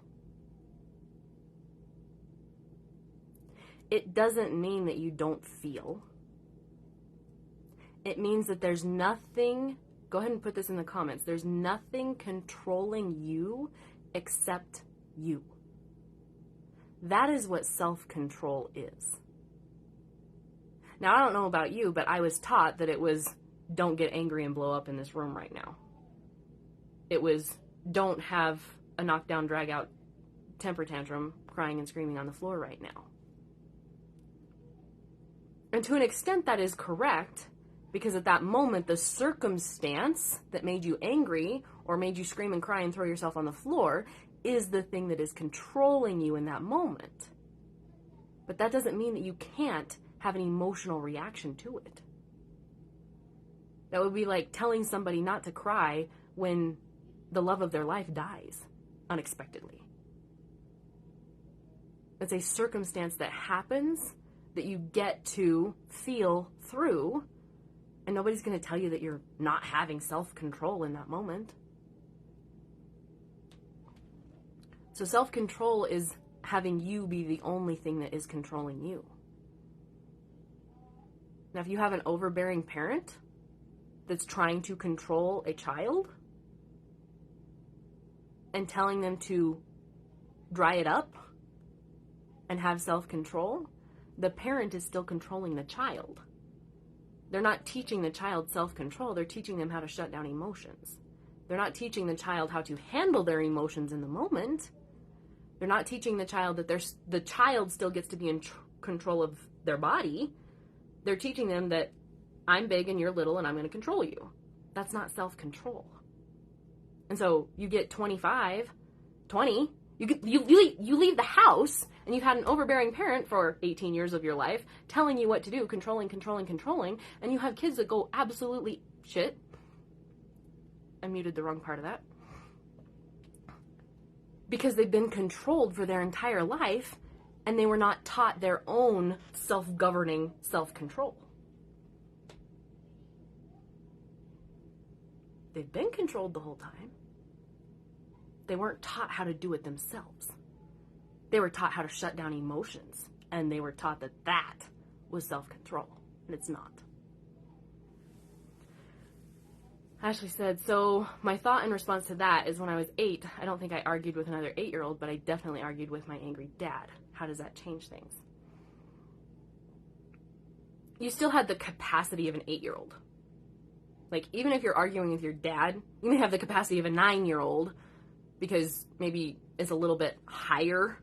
It doesn't mean that you don't feel. It means that there's nothing, go ahead and put this in the comments, there's nothing controlling you except you. That is what self-control is. Now, I don't know about you, but I was taught that it was, don't get angry and blow up in this room right now. It was, don't have a knockdown, drag out temper tantrum, crying and screaming on the floor right now. And to an extent that is correct, because at that moment, the circumstance that made you angry or made you scream and cry and throw yourself on the floor is the thing that is controlling you in that moment. But that doesn't mean that you can't have an emotional reaction to it. That would be like telling somebody not to cry when the love of their life dies unexpectedly. It's a circumstance that happens that you get to feel through, and nobody's going to tell you that you're not having self-control in that moment. So self-control is having you be the only thing that is controlling you. Now, if you have an overbearing parent that's trying to control a child and telling them to dry it up and have self-control, the parent is still controlling the child. They're not teaching the child self-control. They're teaching them how to shut down emotions. They're not teaching the child how to handle their emotions in the moment. They're not teaching the child that the child still gets to be in control of their body. They're teaching them that I'm big and you're little and I'm going to control you. That's not self-control. And so you get 20, you leave the house and you've had an overbearing parent for 18 years of your life telling you what to do, controlling, and you have kids that go absolutely shit. I muted the wrong part of that. Because they've been controlled for their entire life and they were not taught their own self-governing self-control. They've been controlled the whole time. They weren't taught how to do it themselves. They were taught how to shut down emotions, and they were taught that that was self-control, and it's not. Ashley said, so my thought in response to that is when I was 8, I don't think I argued with another 8-year-old, but I definitely argued with my angry dad. How does that change things? You still had the capacity of an 8-year-old. Like, even if you're arguing with your dad, you may have the capacity of a 9-year-old because maybe it's a little bit higher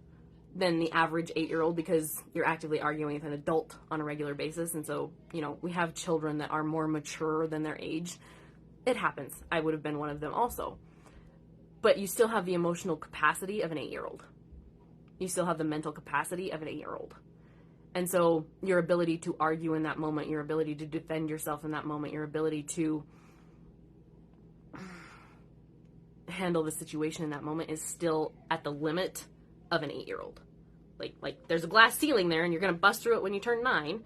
than the average 8-year-old because you're actively arguing with an adult on a regular basis. And so, we have children that are more mature than their age. It happens. I would have been one of them also. But you still have the emotional capacity of an 8-year-old. You still have the mental capacity of an 8-year-old. And so your ability to argue in that moment, your ability to defend yourself in that moment, your ability to handle the situation in that moment is still at the limit of an 8-year-old. Like there's a glass ceiling there and you're going to bust through it when you turn 9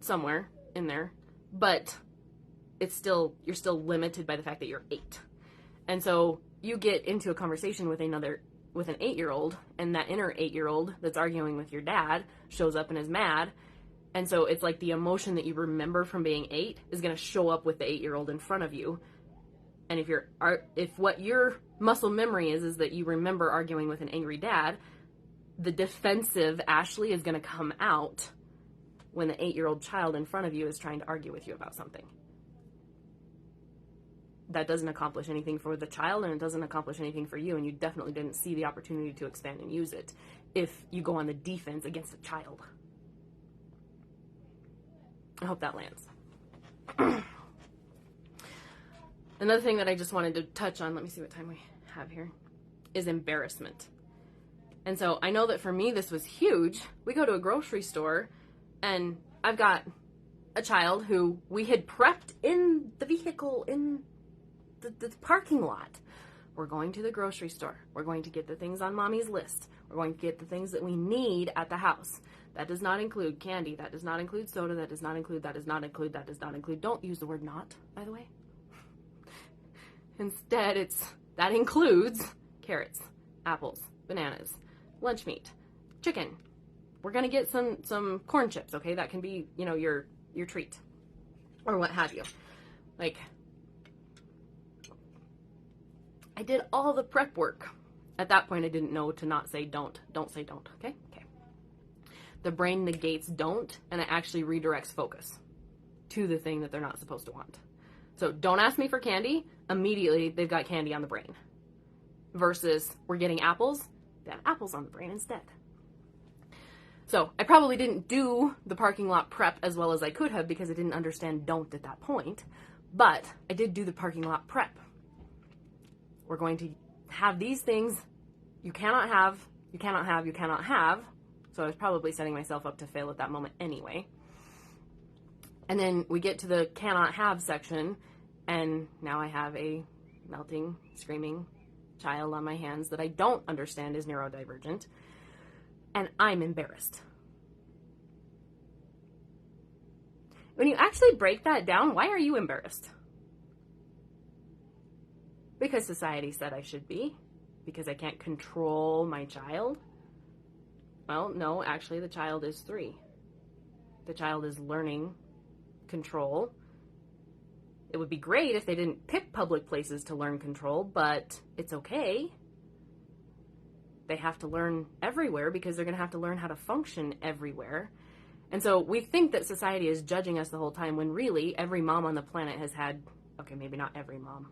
somewhere in there. But you're still limited by the fact that you're 8. And so you get into a conversation with an 8-year-old, and that inner 8-year-old that's arguing with your dad shows up and is mad. And so it's like the emotion that you remember from being 8 is going to show up with the 8-year-old in front of you. And if what your muscle memory is that you remember arguing with an angry dad, the defensive Ashley is going to come out when the 8-year-old child in front of you is trying to argue with you about something. That doesn't accomplish anything for the child, and it doesn't accomplish anything for you, and you definitely didn't see the opportunity to expand and use it if you go on the defense against a child. I hope that lands. Another thing that I just wanted to touch on, let me see what time we have here, is embarrassment. And so I know that for me this was huge. We go to a grocery store, and I've got a child who we had prepped in the vehicle in the parking lot. We're going to the grocery store. We're going to get the things on mommy's list. We're going to get the things that we need at the house. That does not include candy. That does not include soda. That does not include, that does not include, that does not include. Don't use the word not, by the way. Instead, that includes carrots, apples, bananas, lunch meat, chicken. We're going to get some corn chips, okay? That can be, your treat or what have you. Like, I did all the prep work. At that point, I didn't know to not say don't. Don't say don't, okay? Okay. The brain negates don't, and it actually redirects focus to the thing that they're not supposed to want. So don't ask me for candy. Immediately, they've got candy on the brain. Versus, we're getting apples. They have apples on the brain instead. So I probably didn't do the parking lot prep as well as I could have because I didn't understand don't at that point. But I did do the parking lot prep. We're going to have these things you cannot have, you cannot have, you cannot have. So I was probably setting myself up to fail at that moment anyway. And then we get to the cannot have section, and now I have a melting, screaming child on my hands that I don't understand is neurodivergent, and I'm embarrassed. When you actually break that down, why are you embarrassed? Because society said I should be, because I can't control my child. Well, no, actually the child is 3. The child is learning control. It would be great if they didn't pick public places to learn control, but it's okay. They have to learn everywhere because they're going to have to learn how to function everywhere. And so we think that society is judging us the whole time when really every mom on the planet has had, okay, maybe not every mom,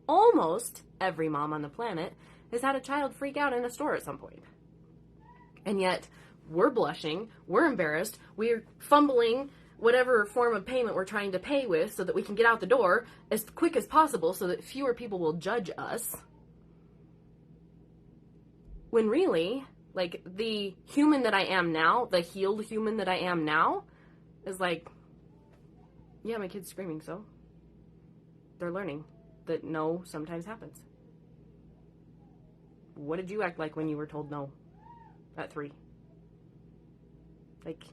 almost every mom on the planet has had a child freak out in a store at some point. And yet we're blushing, we're embarrassed, we're fumbling whatever form of payment we're trying to pay with so that we can get out the door as quick as possible so that fewer people will judge us. When really, like, the human that I am now, the healed human that I am now, is like, yeah, my kid's screaming, so they're learning that no sometimes happens. What did you act like when you were told no at 3? Like,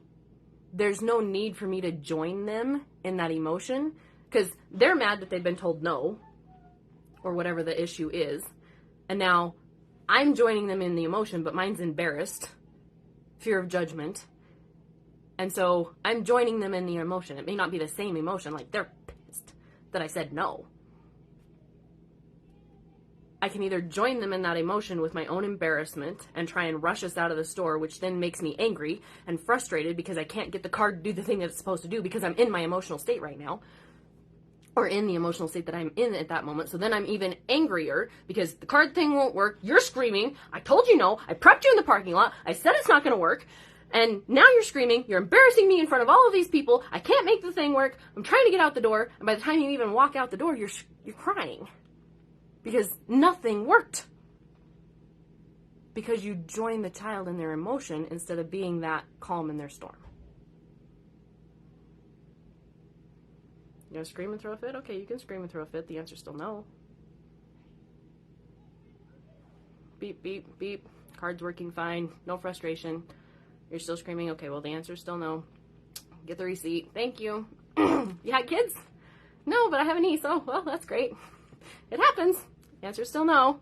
there's no need for me to join them in that emotion because they're mad that they've been told no or whatever the issue is. And now I'm joining them in the emotion, but mine's embarrassed, fear of judgment. And so I'm joining them in the emotion. It may not be the same emotion. Like, they're pissed that I said no. I can either join them in that emotion with my own embarrassment and try and rush us out of the store, which then makes me angry and frustrated because I can't get the car to do the thing that it's supposed to do because I'm in my emotional state right now, or in the emotional state that I'm in at that moment. So then I'm even angrier because the card thing won't work. You're screaming. I told you no. I prepped you in the parking lot. I said it's not going to work. And now you're screaming. You're embarrassing me in front of all of these people. I can't make the thing work. I'm trying to get out the door. And by the time you even walk out the door, you're crying. Because nothing worked. Because you joined the child in their emotion instead of being that calm in their storm. You know, scream and throw a fit? Okay, you can scream and throw a fit. The answer's still no. Beep, beep, beep. Card's working fine. No frustration. You're still screaming. Okay, well, the answer's still no. Get the receipt. Thank you. You had kids? No, but I have a niece. Oh, well, that's great. It happens. The answer's still no.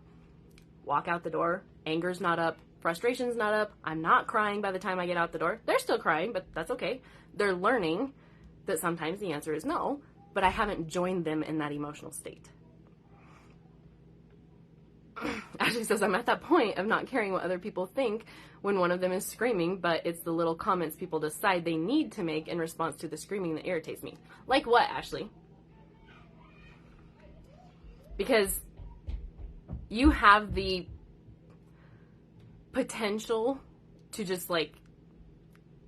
Walk out the door. Anger's not up. Frustration's not up. I'm not crying by the time I get out the door. They're still crying, but that's okay. They're learning that sometimes the answer is no, but I haven't joined them in that emotional state. Ashley says, I'm at that point of not caring what other people think when one of them is screaming, but it's the little comments people decide they need to make in response to the screaming that irritates me. Like what, Ashley? Because you have the potential to just, like,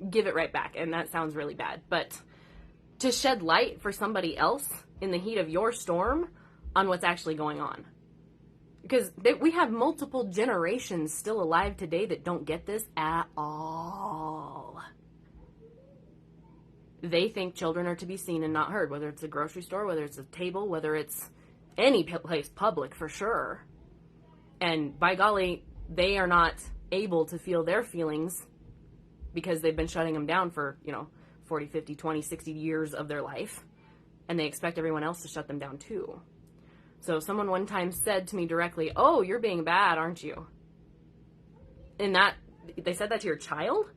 give it right back, and that sounds really bad, but to shed light for somebody else in the heat of your storm on what's actually going on. Because we have multiple generations still alive today that don't get this at all. They think children are to be seen and not heard, whether it's a grocery store, whether it's a table, whether it's any place public, for sure. And by golly, they are not able to feel their feelings because they've been shutting them down for, 40, 50, 20, 60 years of their life. And they expect everyone else to shut them down too. So someone one time said to me directly, oh, you're being bad, aren't you? And they said that to your child?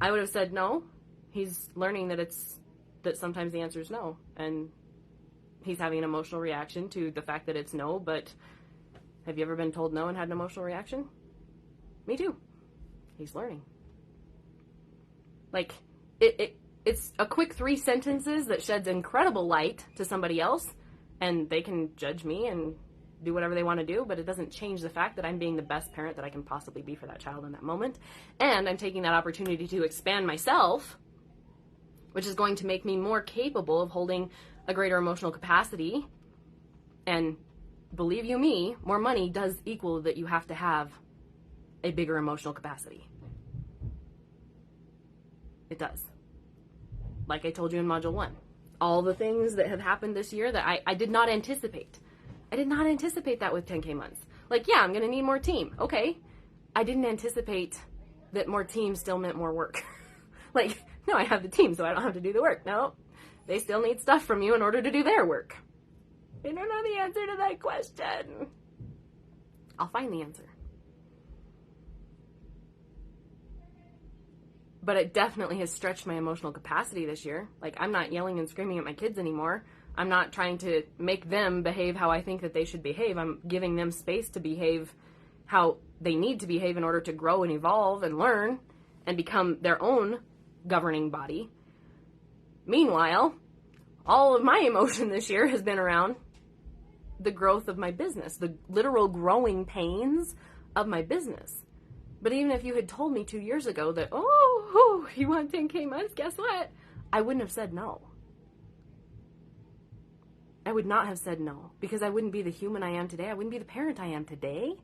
I would have said no. He's learning that sometimes the answer is no. And he's having an emotional reaction to the fact that it's no, but have you ever been told no and had an emotional reaction? Me too. He's learning. Like, it's a quick 3 sentences that sheds incredible light to somebody else, and they can judge me and do whatever they want to do, but it doesn't change the fact that I'm being the best parent that I can possibly be for that child in that moment. And I'm taking that opportunity to expand myself, which is going to make me more capable of holding a greater emotional capacity. And believe you me, more money does equal that you have to have a bigger emotional capacity. It does. Like I told you in Module 1. All the things that have happened this year that I did not anticipate. I did not anticipate that with 10K months. Like, yeah, I'm going to need more team. Okay. I didn't anticipate that more team still meant more work. Like, no, I have the team, so I don't have to do the work. No, they still need stuff from you in order to do their work. I don't know the answer to that question. I'll find the answer. But it definitely has stretched my emotional capacity this year. Like, I'm not yelling and screaming at my kids anymore. I'm not trying to make them behave how I think that they should behave. I'm giving them space to behave how they need to behave in order to grow and evolve and learn and become their own governing body. Meanwhile, all of my emotion this year has been around the growth of my business, the literal growing pains of my business. But even if you had told me 2 years ago that, oh, you want 10K months, guess what? I wouldn't have said no. I would not have said no, because I wouldn't be the human I am today. I wouldn't be the parent I am today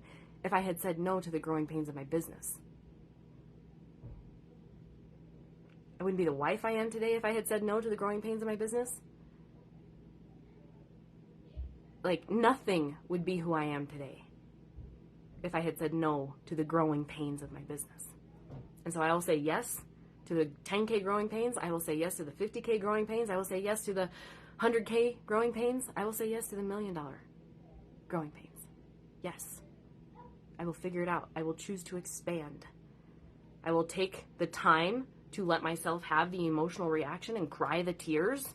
if I had said no to the growing pains of my business. I wouldn't be the wife I am today if I had said no to the growing pains of my business. Like, nothing would be who I am today if I had said no to the growing pains of my business. And so I will say yes to the 10K growing pains. I will say yes to the 50K growing pains. I will say yes to the 100K growing pains. I will say yes to the $1 million growing pains. Yes. I will figure it out. I will choose to expand. I will take the time to let myself have the emotional reaction and cry the tears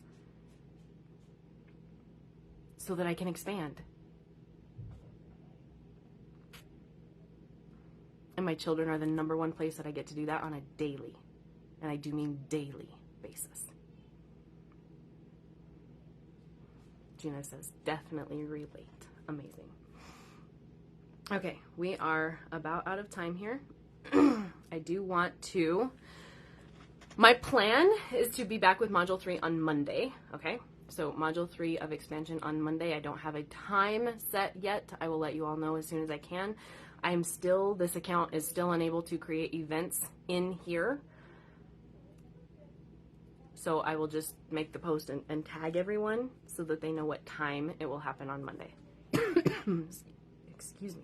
so that I can expand. And my children are the number one place that I get to do that on a daily, and I do mean daily, basis. Gina says, definitely relate. Amazing. Okay, we are about out of time here. I do want to, my plan is to be back with Module 3 on Monday, okay? So Module 3 of expansion on Monday. I don't have a time set yet. I will let you all know as soon as I can. This account is still unable to create events in here. So I will just make the post and tag everyone so that they know what time it will happen on Monday. Excuse me.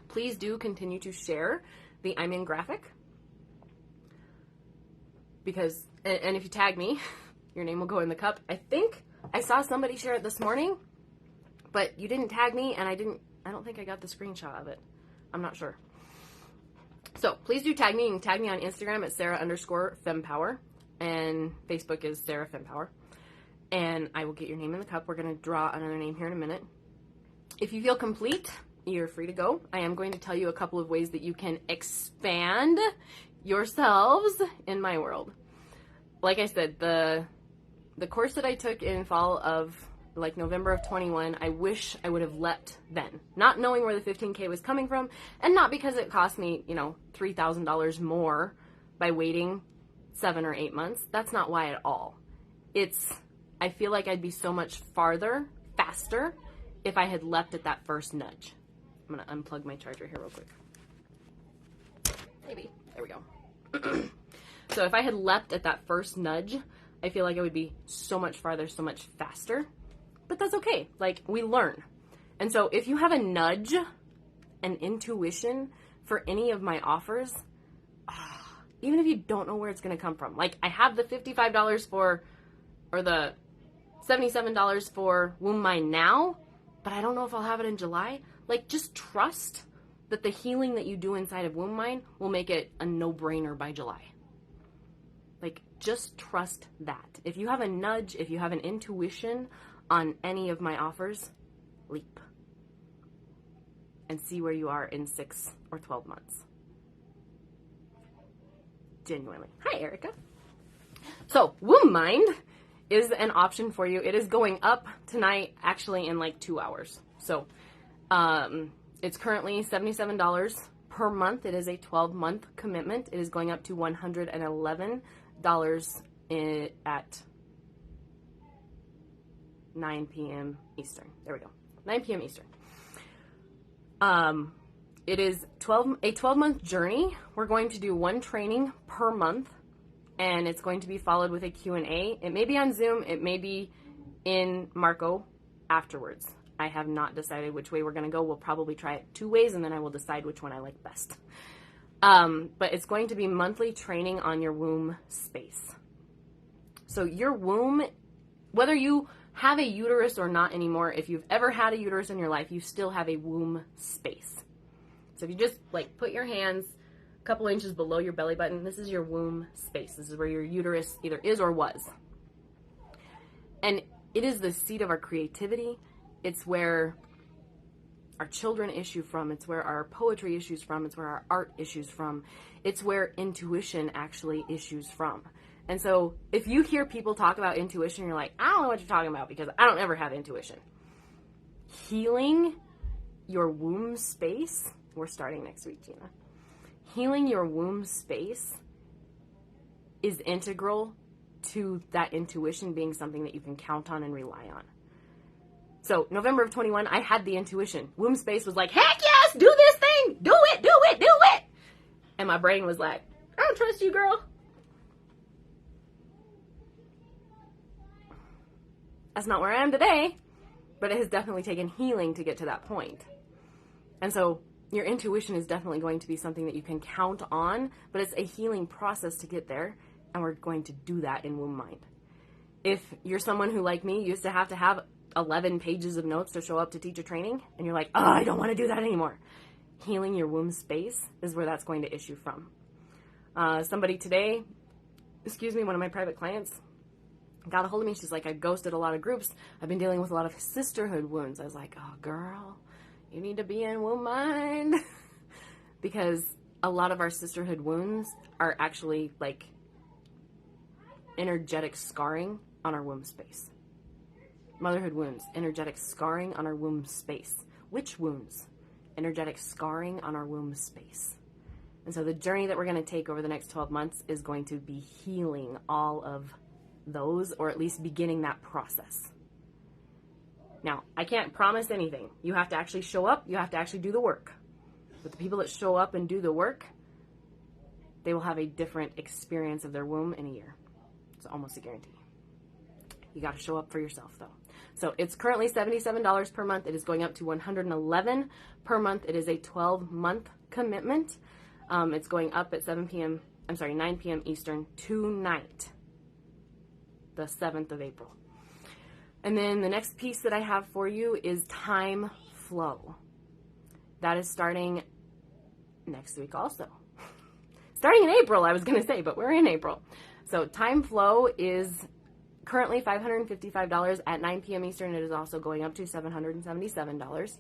Please do continue to share the I'm in graphic. Because, and if you tag me, your name will go in the cup. I think I saw somebody share it this morning, but you didn't tag me, and I don't think I got the screenshot of it. I'm not sure. So please do tag me. You can tag me on Instagram at Sarah_FemPower, and Facebook is Sarah FemPower. And I will get your name in the cup. We're going to draw another name here in a minute. If you feel complete, you're free to go. I am going to tell you a couple of ways that you can expand yourselves in my world. Like I said, the course that I took in fall of like November of 21, I wish I would have leapt then. Not knowing where the 15K was coming from, and not because it cost me, $3,000 more by waiting 7 or 8 months. That's not why at all. I feel like I'd be so much farther, faster, if I had leapt at that first nudge. I'm going to unplug my charger here real quick. Maybe. There we go. So if I had leapt at that first nudge, I feel like I would be so much farther, so much faster. But that's okay. Like, we learn. And so if you have a nudge, an intuition for any of my offers, even if you don't know where it's going to come from. Like, I have the $55 or the $77 for Womb Mind now, but I don't know if I'll have it in July. Like, just trust that the healing that you do inside of Womb Mind will make it a no-brainer by July. Like, just trust that. If you have a nudge, if you have an intuition on any of my offers, leap. And see where you are in 6 or 12 months. Genuinely. Hi, Erica. So Womb Mind is an option for you. It is going up tonight, actually in like 2 hours. So it's currently $77 per month. It is a 12-month commitment. It is going up to $111 at 9 p.m. Eastern. There we go. 9 p.m. Eastern. It is a 12-month journey. We're going to do one training per month, and it's going to be followed with a Q&A. It may be on Zoom. It may be in Marco afterwards. I have not decided which way we're going to go. We'll probably try it 2 ways, and then I will decide which one I like best. But it's going to be monthly training on your womb space. So your womb, whether you have a uterus or not anymore, if you've ever had a uterus in your life, you still have a womb space. So if you just like put your hands a couple inches below your belly button, this is your womb space. This is where your uterus either is or was. And it is the seat of our creativity. It's where our children issue from. It's where our poetry issues from. It's where our art issues from. It's where intuition actually issues from. And so if you hear people talk about intuition, you're like, I don't know what you're talking about because I don't ever have intuition. Healing your womb space, we're starting next week, Gina. Healing your womb space is integral to that intuition being something that you can count on and rely on. So November of 21, I had the intuition. Womb space was like, heck yes, do this thing. Do it, do it, do it. And my brain was like, I don't trust you, girl. That's not where I am today, but it has definitely taken healing to get to that point. And so your intuition is definitely going to be something that you can count on, but it's a healing process to get there, and we're going to do that in Womb Mind. If you're someone who, like me, used to have 11 pages of notes to show up to teach a training, and you're like, oh, I don't want to do that anymore. Healing your womb space is where that's going to issue from. Somebody today, one of my private clients, got a hold of me. She's like, I ghosted a lot of groups. I've been dealing with a lot of sisterhood wounds. I was like, oh, girl, you need to be in Womb Mind. Because a lot of our sisterhood wounds are actually like energetic scarring on our womb space. Motherhood wounds, energetic scarring on our womb space. Witch wounds, energetic scarring on our womb space. And so the journey that we're going to take over the next 12 months is going to be healing all of those, or at least beginning that process. Now, I can't promise anything. You have to actually show up. You have to actually do the work. But the people that show up and do the work, they will have a different experience of their womb in a year. It's almost a guarantee. You got to show up for yourself, though. So it's currently $77 per month. It is going up to $111 per month. It is a 12-month commitment. It's going up at 9 p.m. Eastern tonight, the 7th of April. And then the next piece that I have for you is Time Flow. That is starting next week also. Starting in April, I was going to say, but we're in April. So Time Flow is currently $555 at 9 p.m. Eastern. It is also going up to $777.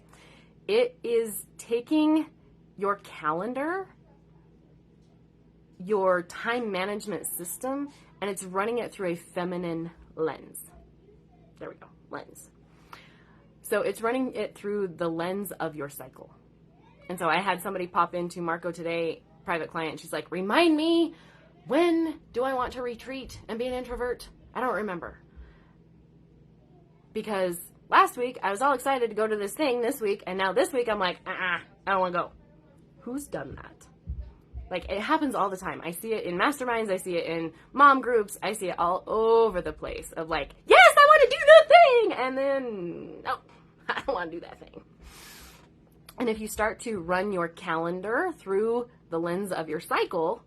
It is taking your calendar, your time management system, and it's running it through a feminine lens. There we go, lens. So it's running it through the lens of your cycle. And so I had somebody pop into Marco today, private client. She's like, remind me, when do I want to retreat and be an introvert? I don't remember. Because last week I was all excited to go to this thing this week, and now this week I'm like, I don't want to go. Who's done that? Like, it happens all the time. I see it in masterminds. I see it in mom groups. I see it all over the place of like, yes, I want to do the thing. And then, no, I don't want to do that thing. And if you start to run your calendar through the lens of your cycle,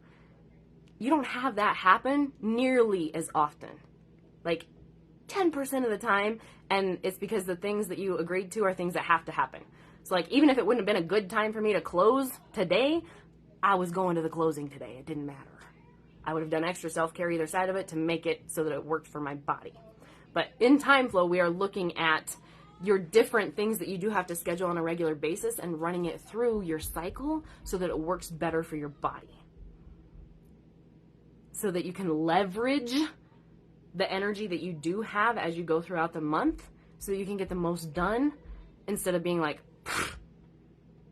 you don't have that happen nearly as often. Like 10% of the time. And it's because the things that you agreed to are things that have to happen. So like, even if it wouldn't have been a good time for me to close today, I was going to the closing today. It didn't matter. I would have done extra self-care either side of it to make it so that it worked for my body. But in Time Flow, we are looking at your different things that you do have to schedule on a regular basis and running it through your cycle so that it works better for your body. So that you can leverage the energy that you do have as you go throughout the month so that you can get the most done instead of being like,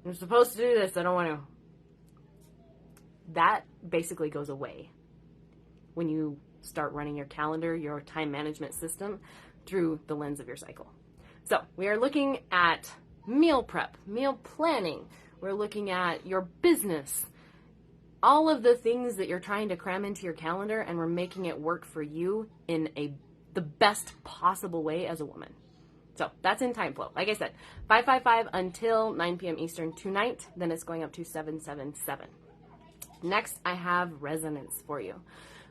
I'm supposed to do this, I don't want to. That basically goes away when you start running your calendar, your time management system through the lens of your cycle. So we are looking at meal prep, meal planning. We're looking at your business, all of the things that you're trying to cram into your calendar, and we're making it work for you in the best possible way as a woman. So that's in Time Flow. Like I said, 555 until 9 p.m. Eastern tonight. Then it's going up to 777. Next, I have Resonance for you.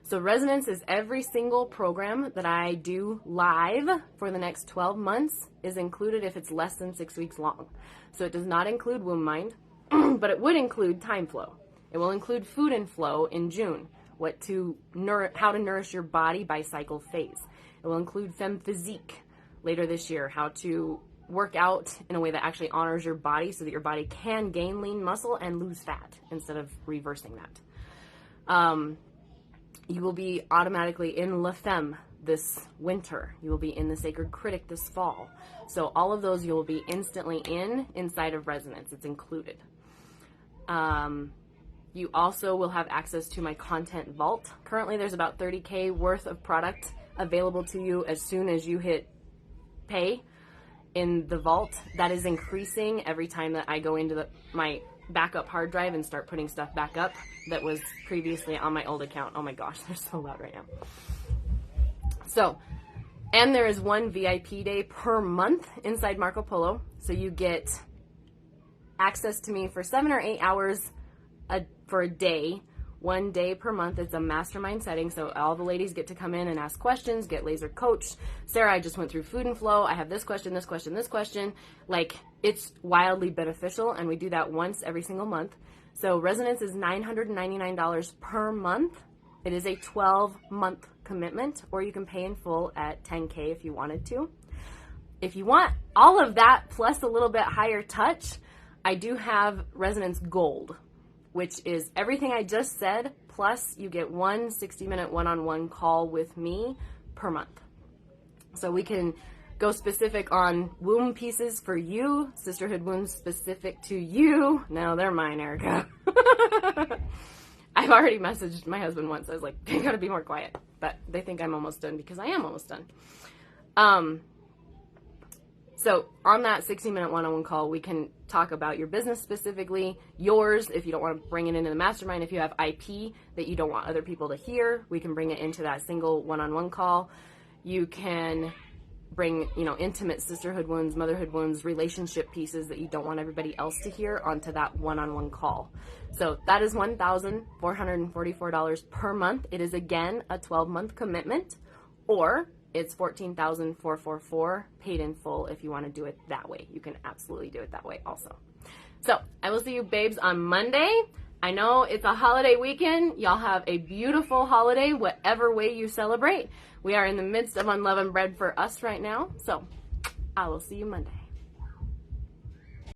So Resonance is every single program that I do live for the next 12 months is included if it's less than 6 weeks long. So it does not include Womb Mind, but it would include Time Flow. It will include Food and Flow in June, how to nourish your body by cycle phase. It will include Femme Physique later this year, how to work out in a way that actually honors your body so that your body can gain lean muscle and lose fat instead of reversing that. You will be automatically in La Femme this winter. You will be in the Sacred Critic this fall. So all of those you will be instantly inside of Resonance. It's included. You also will have access to my content vault. Currently there's about $30K worth of product available to you as soon as you hit pay in the vault. That is increasing every time that I go into my backup hard drive and start putting stuff back up that was previously on my old account. Oh my gosh, they're so loud right now. So, and there is one VIP day per month inside Marco Polo. So you get access to me for 7 or 8 hours for a day, 1 day per month. It's a mastermind setting, so all the ladies get to come in and ask questions, get laser coached. Sarah, I just went through Food and Flow. I have this question, this question, this question. Like, it's wildly beneficial, and we do that once every single month. So Resonance is $999 per month. It is a 12-month commitment, or you can pay in full at $10K if you wanted to. If you want all of that plus a little bit higher touch, I do have Resonance Gold, which is everything I just said, plus you get one 60-minute one-on-one call with me per month. So we can go specific on womb pieces for you, sisterhood wounds specific to you. No, they're mine, Erica. I've already messaged my husband once. I was like, you gotta be more quiet. But they think I'm almost done because I am almost done. So on that 60-minute one-on-one call, we can talk about your business specifically, yours, if you don't want to bring it into the mastermind. If you have IP that you don't want other people to hear, we can bring it into that single one-on-one call. You can bring, intimate sisterhood wounds, motherhood wounds, relationship pieces that you don't want everybody else to hear onto that one-on-one call. So that is $1,444 per month. It is, again, a 12-month commitment, or it's $14,444 paid in full if you want to do it that way. You can absolutely do it that way also. So I will see you babes on Monday. I know it's a holiday weekend. Y'all have a beautiful holiday, whatever way you celebrate. We are in the midst of unleavened bread for us right now. So I will see you Monday.